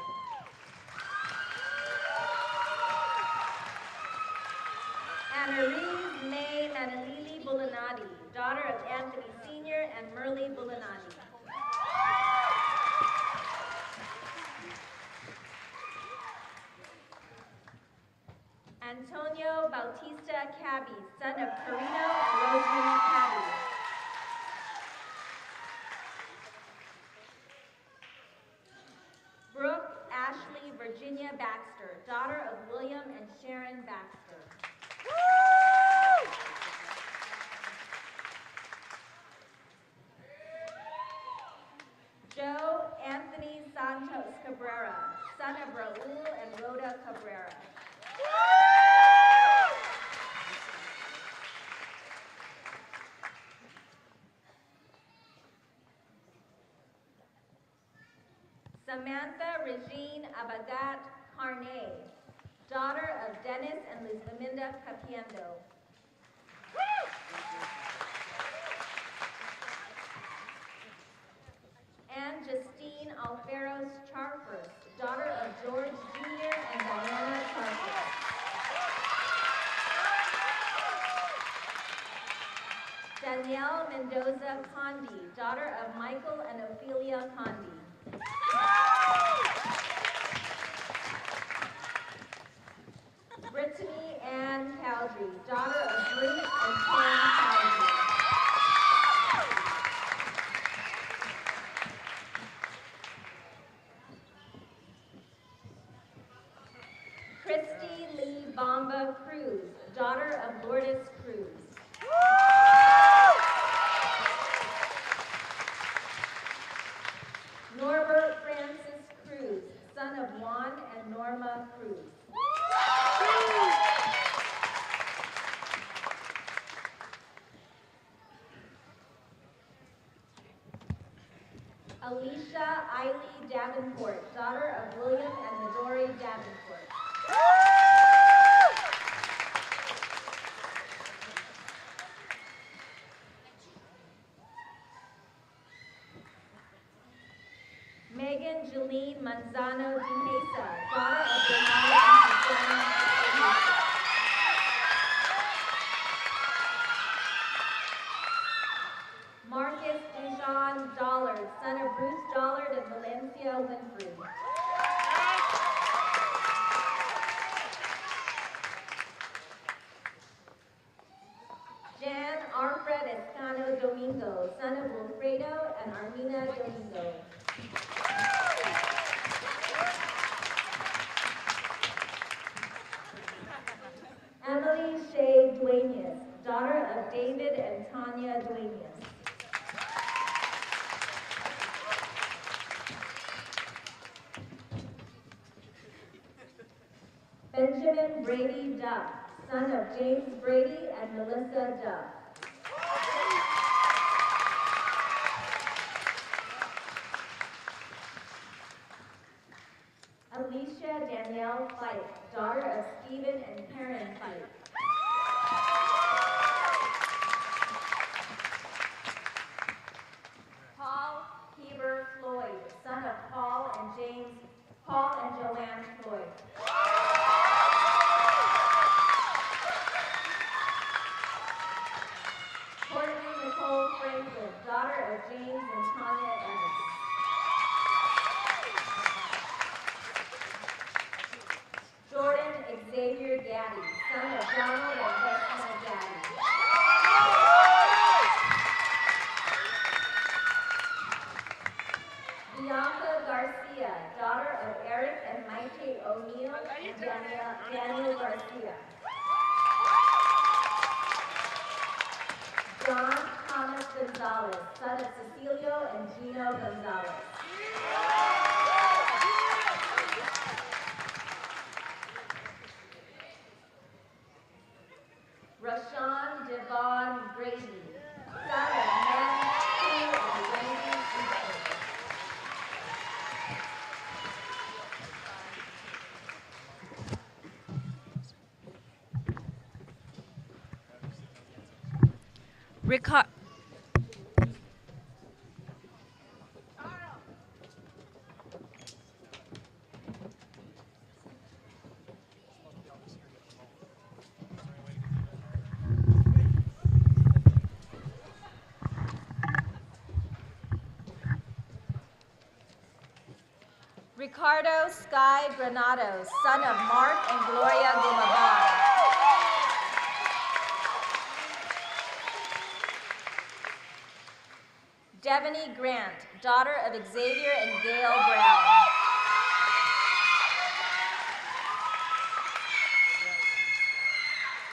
Annalise May Manalili Bulanadi, daughter of Anthony Sr. and Merle Bulanadi. Antonio Bautista Cabby, son of Carino and Rosemary Cabby. Brooke Ashley Virginia Baxter, daughter of William and Sharon Baxter. Joe Anthony Santos Cabrera, son of Raul and Rhoda Cabrera. Samantha Regine Abadat Carney, daughter of Dennis and Luzminda Capiendo. And Justine Alferos Charfers, daughter of George Jr. and Diana Charfers. Danielle Mendoza Condi, daughter of Michael and Ophelia Condi. Brittany Ann Cowdrey, daughter of Bruce and Karen Cowdrey. Christy Lee Bomba Cruz, daughter of Lourdes Cruz. Norbert Francis Cruz, son of Juan and Norma Cruz. Alicia Eiley Davenport, daughter of William and Midori Davenport. Megan Jeline Manzano de Mesa, daughter of Bernard and Susana de Mesa. Marcus Dijon Dollard, son of Bruce Dollard and Valencia Winfrey. Jan Arfred Escano Domingo, son of Wilfredo and Armina Domingo. Emily Shea Duenas, daughter of David and Tanya Duenas. Benjamin Brady Duff, son of James Brady and Melissa Duff. Alicia Danielle Fike, daughter of Stephen and Karen Fike. Paul Heber Floyd, son of Paul and Joanne Floyd. of James and Tanya Evans. Jordan Xavier Gaddy, son of Donald and Vesna Gaddy. Bianca Garcia, daughter of Eric and Maite O'Neill and Daniel Garcia. John Thomas Gonzalez, son of Cecilio and Gino Gonzalez. Rashawn Devon Grady, son of Matthew and Randy Easton. Ricardo Sky Granados, son of Mark and Gloria Gumaban. Devaney Grant, daughter of Xavier and Gail Brown.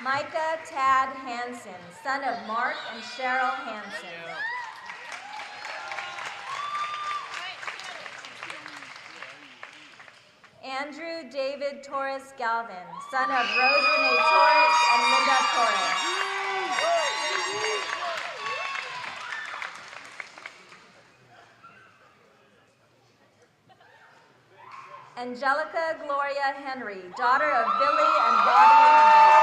Micah Tad Hansen, son of Mark and Cheryl Hansen. Andrew David Torres Galvin, son of Rose Renee Torres and Linda Torres. Angelica Gloria Henry, daughter of Billy and Bobby Henry.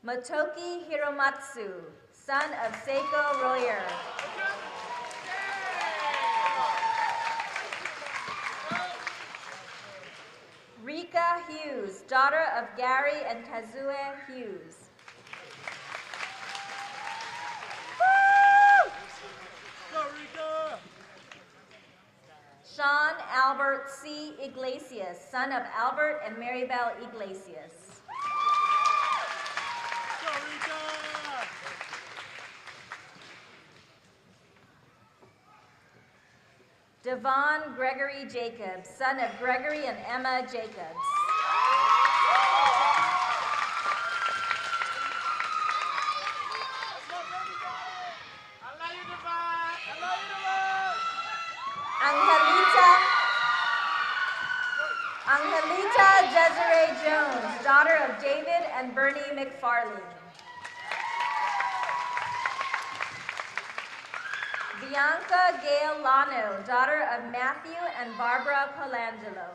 Motoki Hiromatsu, son of Seiko Royer. Rika Hughes, daughter of Gary and Kazue Hughes. Sean Albert C. Iglesias, son of Albert and Maribel Iglesias. Devon Gregory Jacobs, son of Gregory and Emma Jacobs. Angelita Desiree Jones, daughter of David and Bernie McFarlane. Bianca Gail Lano, daughter of Matthew and Barbara Colangelo.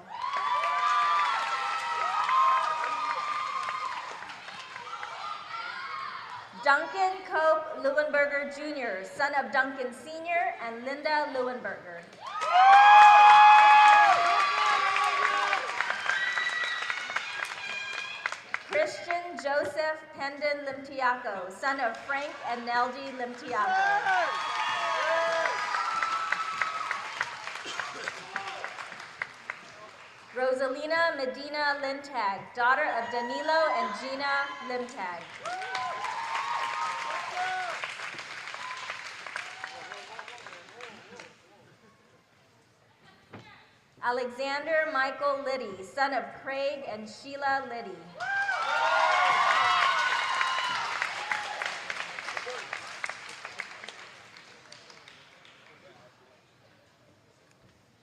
Duncan Cope Leuenberger Jr., son of Duncan Sr. and Linda Leuenberger. Christian Joseph Pendon Limtiaco, son of Frank and Neldy Limtiaco. Rosalina Medina Lintag, daughter of Danilo and Gina Lintag. Alexander Michael Liddy, son of Craig and Sheila Liddy.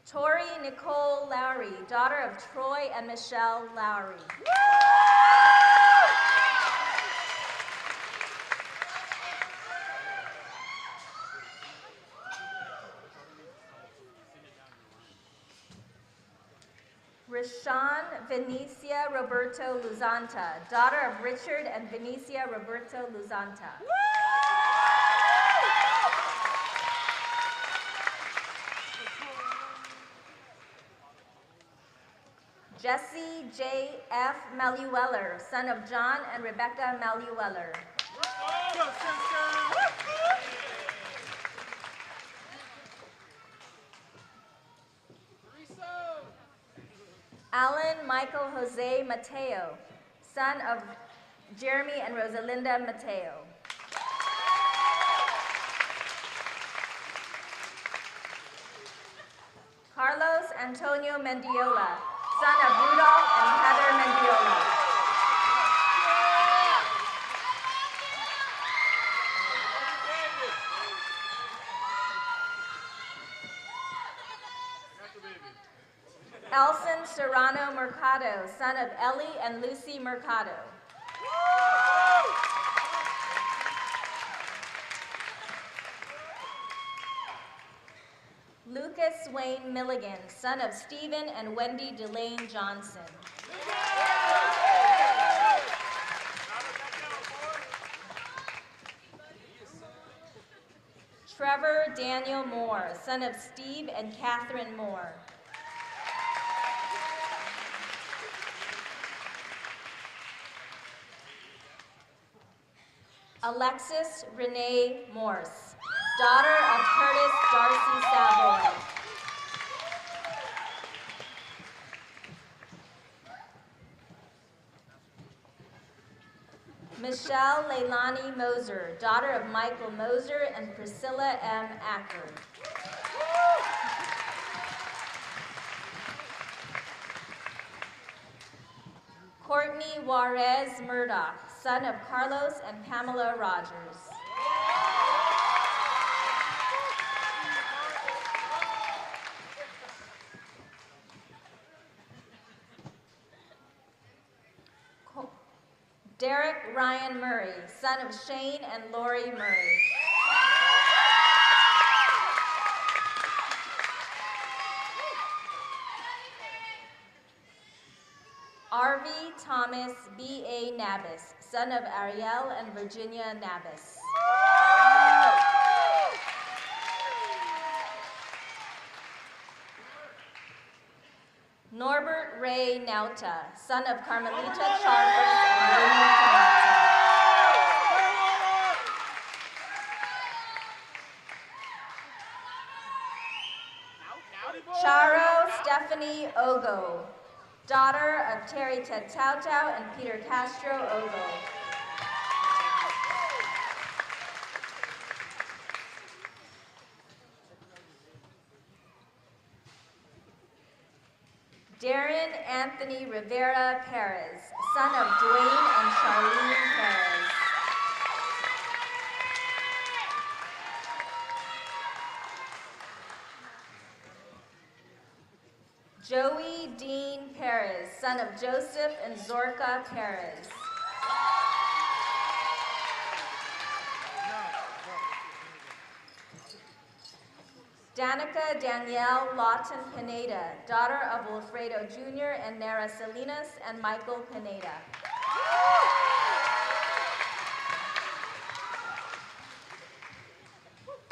Tori Nicole Lowry, daughter of Troy and Michelle Lowry. Rashawn Venicia Roberto Luzanta, daughter of Richard and Venicia Roberto Luzanta. Jesse J. F. Malueller, son of John and Rebecca Malueller. Alan Michael Jose Mateo, son of Jeremy and Rosalinda Mateo. Carlos Antonio Mendiola, son of Rudolph and Heather Mendiola. Elson Serrano Mercado, son of Ellie and Lucy Mercado. Lucas Wayne Milligan, son of Stephen and Wendy Delane Johnson. Trevor Daniel Moore, son of Steve and Catherine Moore. Alexis Renee Morse, daughter of Curtis Darcy Savoy. Michelle Leilani Moser, daughter of Michael Moser and Priscilla M. Acker. Courtney Juarez Murdoch, son of Carlos and Pamela Rogers. Derek Ryan Murray, son of Shane and Lori Murray. R.V. Thomas B.A. Nabis, son of Ariel and Virginia Nabis. Norbert Ray Nauta, son of Carmelita Charford and Romy Nauta. Charo Stephanie Ogo, daughter of Terry Tetautou and Peter Castro Ogo. Darren Anthony Rivera Perez, son of Dwayne and Charlene Perez. Joey Dean Perez, son of Joseph and Zorka Perez. Danica Danielle Lawton Pineda, daughter of Wilfredo Jr. and Nara Salinas and Michael Pineda.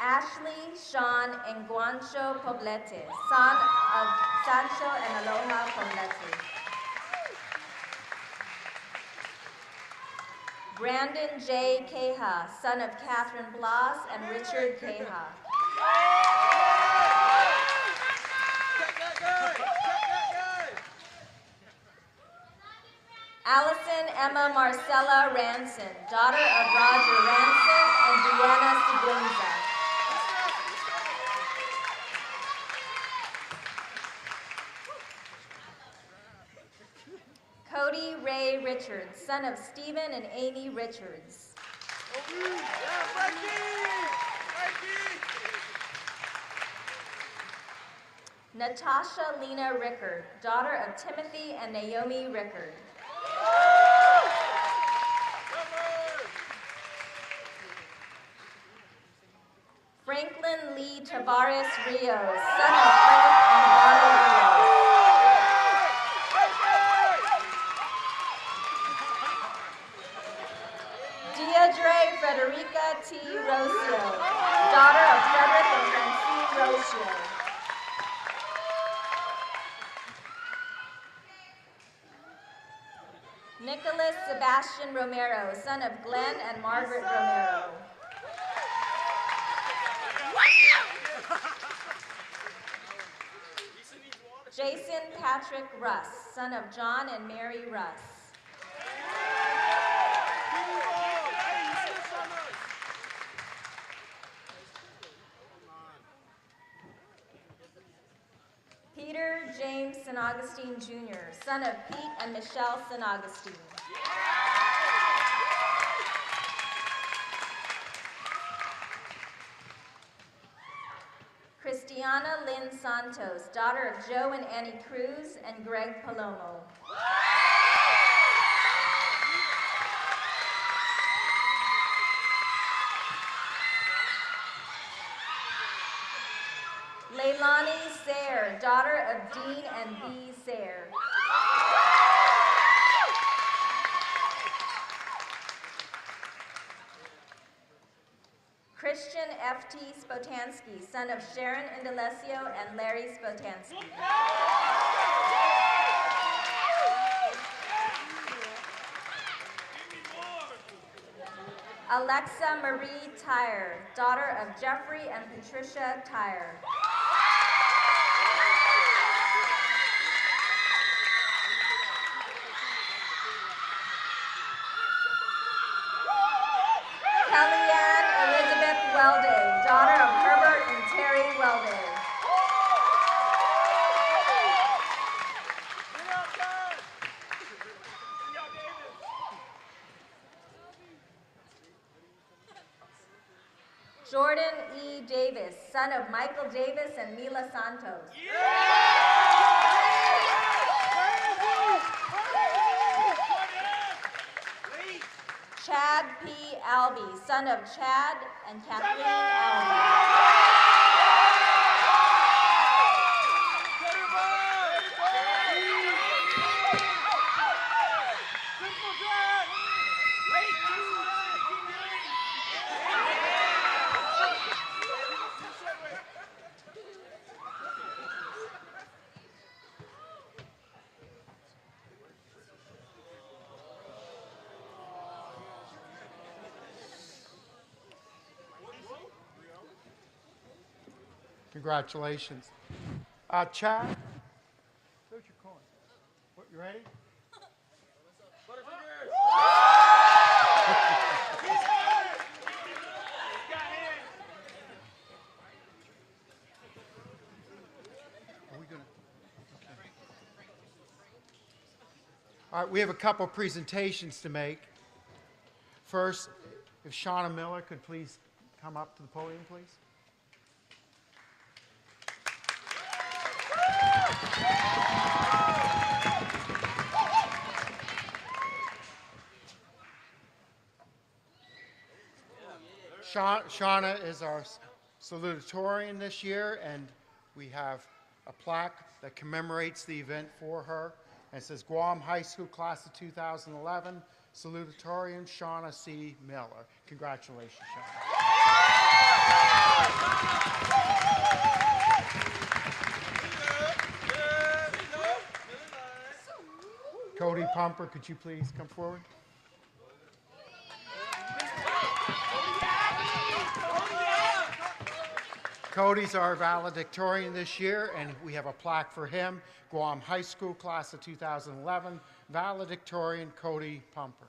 Ashley Sean Enguancho Poblete, son of Sancho and Aloha Poblete. Brandon J. Keha, son of Catherine Blas and Richard Keha. Allison Emma Marcella Ranson, daughter of Roger Ranson and Deanna Seguinza. Cody Ray Richards, son of Stephen and Amy Richards. Natasha Lena Rickard, daughter of Timothy and Naomi Rickard. Franklin Lee Tavares Rios, son of Frank and Donna Rios. Deidre Frederica T. Rocio, daughter of Frederick and Francine Rocio. Nicholas Sebastian Romero, son of Glenn and Margaret Romero. Jason Patrick Russ, son of John and Mary Russ. Peter James St. Augustine Jr., son of Pete and Michelle St. Augustine. Christiana Lynn Santos, daughter of Joe and Annie Cruz and Greg Palomo. Leilani Sayre, daughter of Dean and Bee Sayre. Christian F.T. Spotansky, son of Sharon Indalecio and Larry Spotansky. Alexa Marie Tyre, daughter of Jeffrey and Patricia Tyre. Kellyanne Elizabeth Welday, daughter of Herbert and Terry Welday. Jordan E. Davis, son of Michael Davis and Mila Santos. Chad P. Albee, son of Chad and Kathleen Albee. Congratulations. Chad, where's your coin? What, you ready? Are we gonna? Okay. All right, we have a couple presentations to make. First, if Shauna Miller could please come up to the podium, please. Shauna is our salutatorian this year, and we have a plaque that commemorates the event for her. And it says Guam High School Class of 2011, salutatorian Shauna C. Miller. Congratulations, Shauna. Cody Pumper, could you please come forward? Cody's our valedictorian this year, and we have a plaque for him. Guam High School Class of 2011, valedictorian Cody Pumper.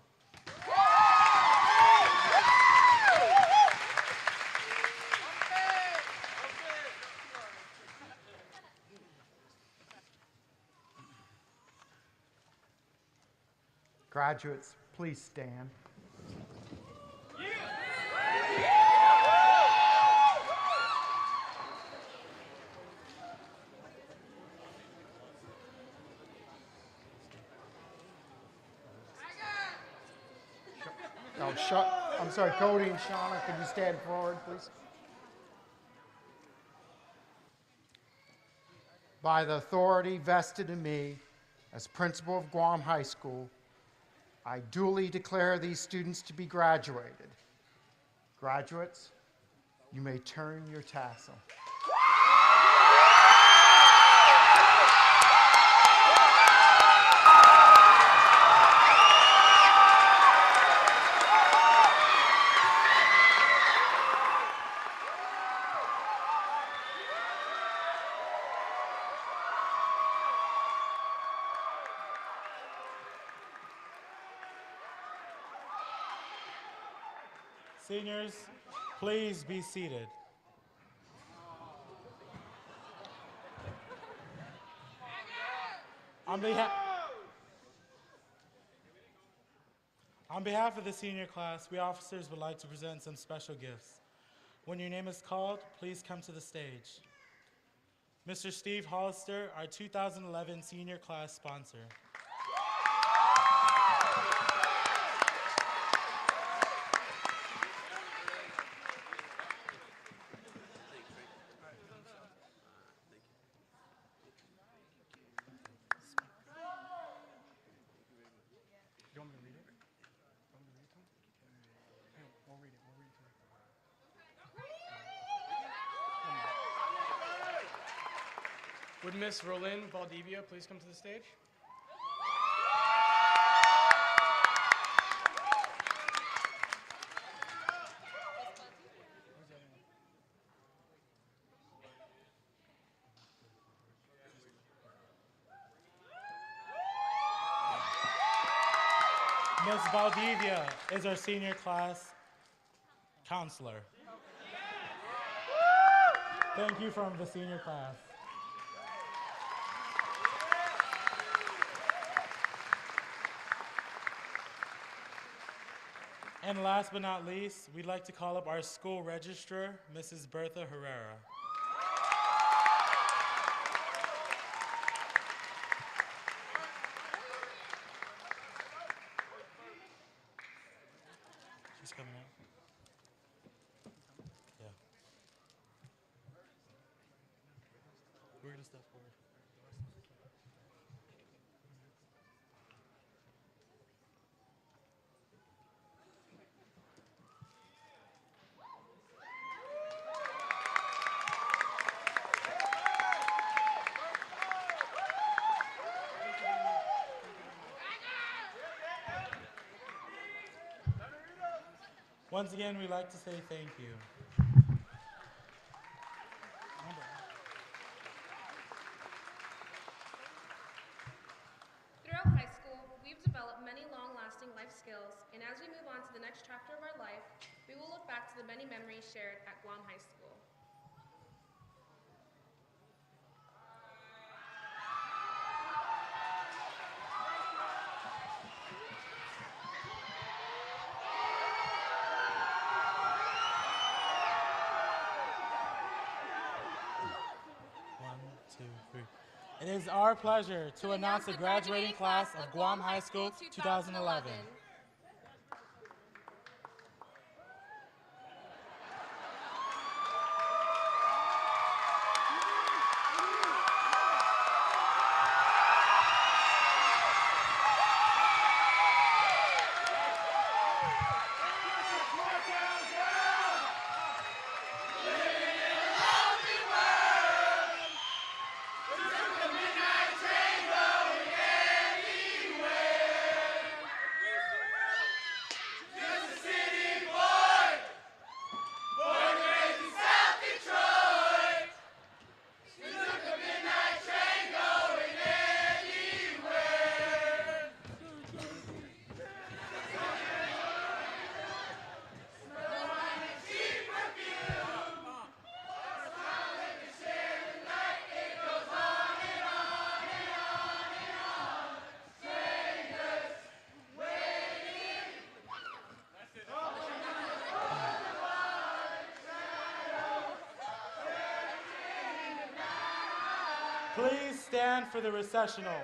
Graduates, please stand. I'm sorry, Cody and Shauna, could you stand forward, please? By the authority vested in me as principal of Guam High School, I duly declare these students to be graduated. Graduates, you may turn your tassel. Seniors, please be seated. On behalf of the senior class, we officers would like to present some special gifts. When your name is called, please come to the stage. Mr. Steve Hollister, our 2011 senior class sponsor. Would Miss Rolyn Valdivia please come to the stage? Ms. Valdivia is our senior class counselor. Thank you from the senior class. And last but not least, we'd like to call up our school registrar, Mrs. Bertha Herrera. She's coming out. Yeah. We're gonna step forward. Once again, we'd like to say thank you. Throughout high school, we've developed many long-lasting life skills, and as we move on to the next chapter of our life, we will look back to the many memories shared at Guam High School. It is our pleasure to announce the graduating class of Guam High School 2011. Please stand for the recessional.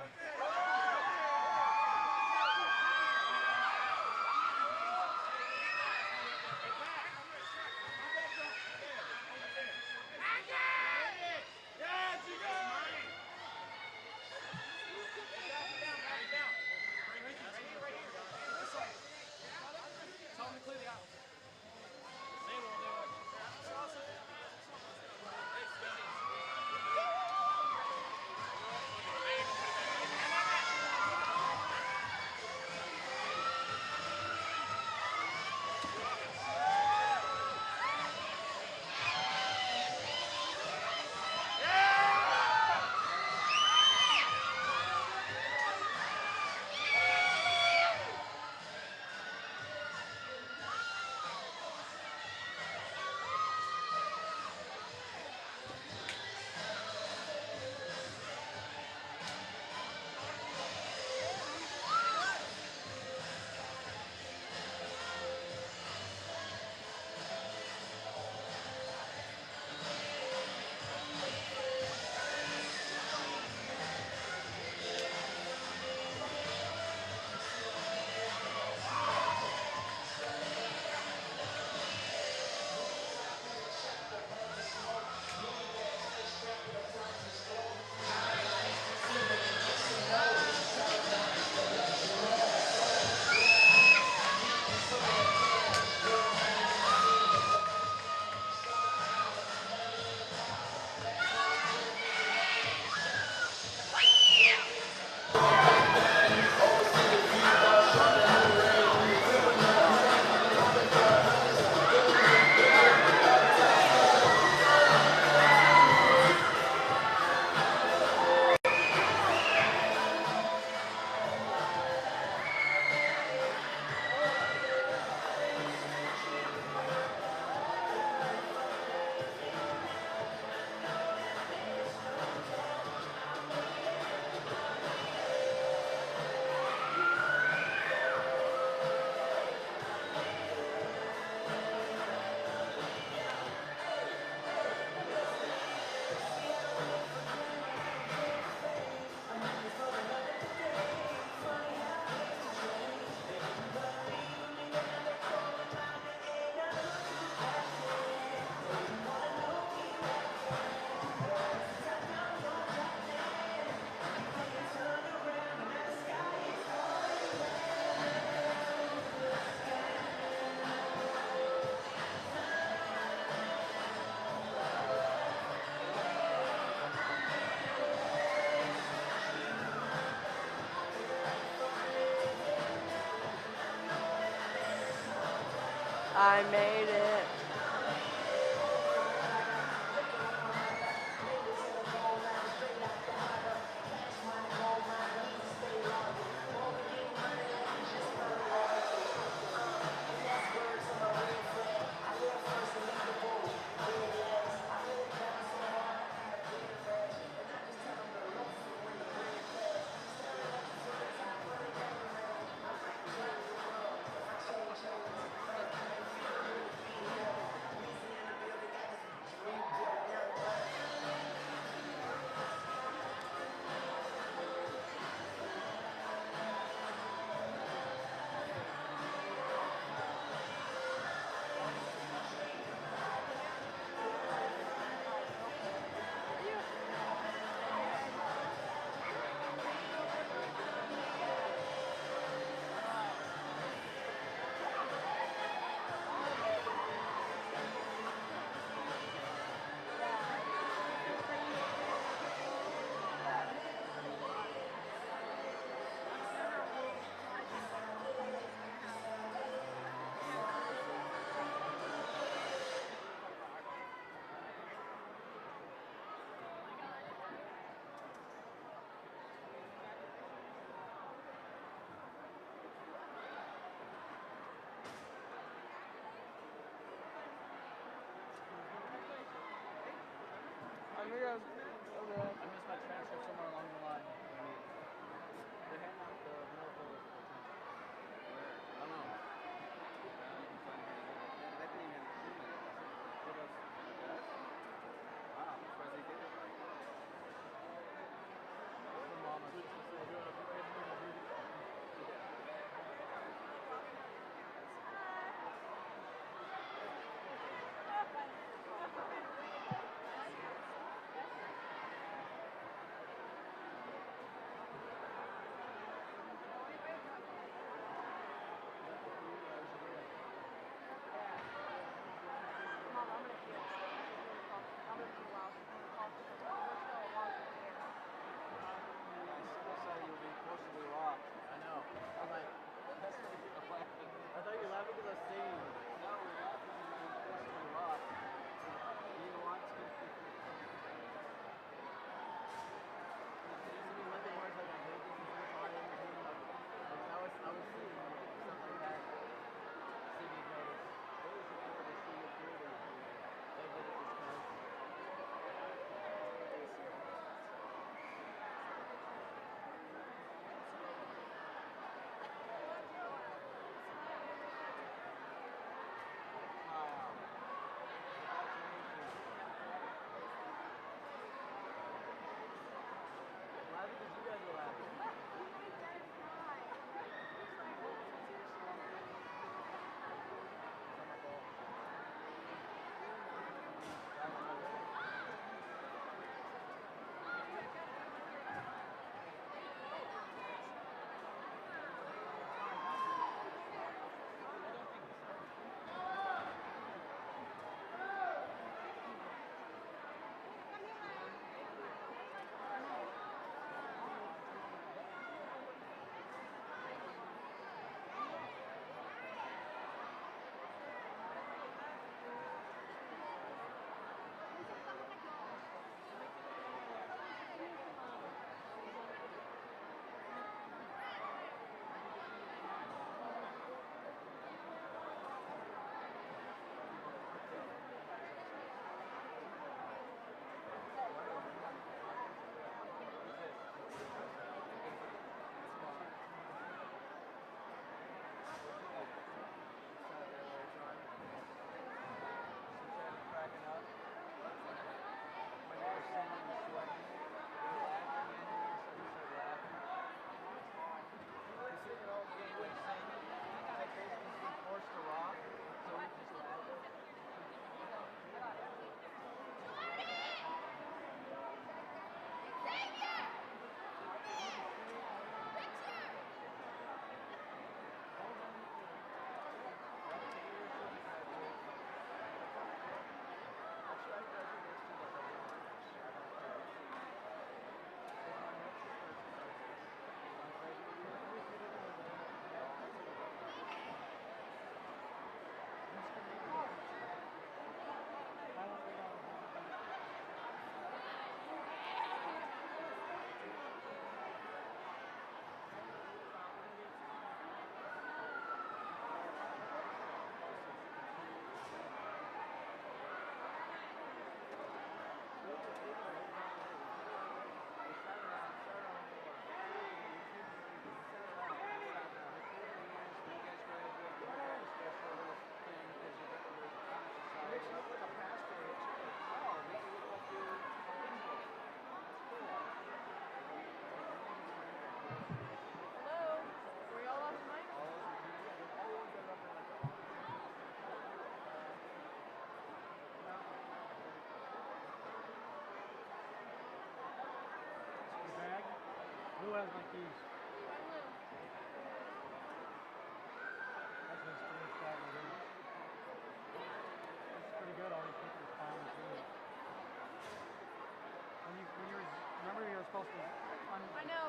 I made it. I'm gonna go over there. I missed my transcript somewhere along the line. They hand out the middle folders at the time. I don't know. That didn't even give us a test. Wow, I'm surprised they did it. From Mama. Who has my keys? That's his first shot right here. That's pretty good. All these people are following through. When you were, remember you were supposed to. I know.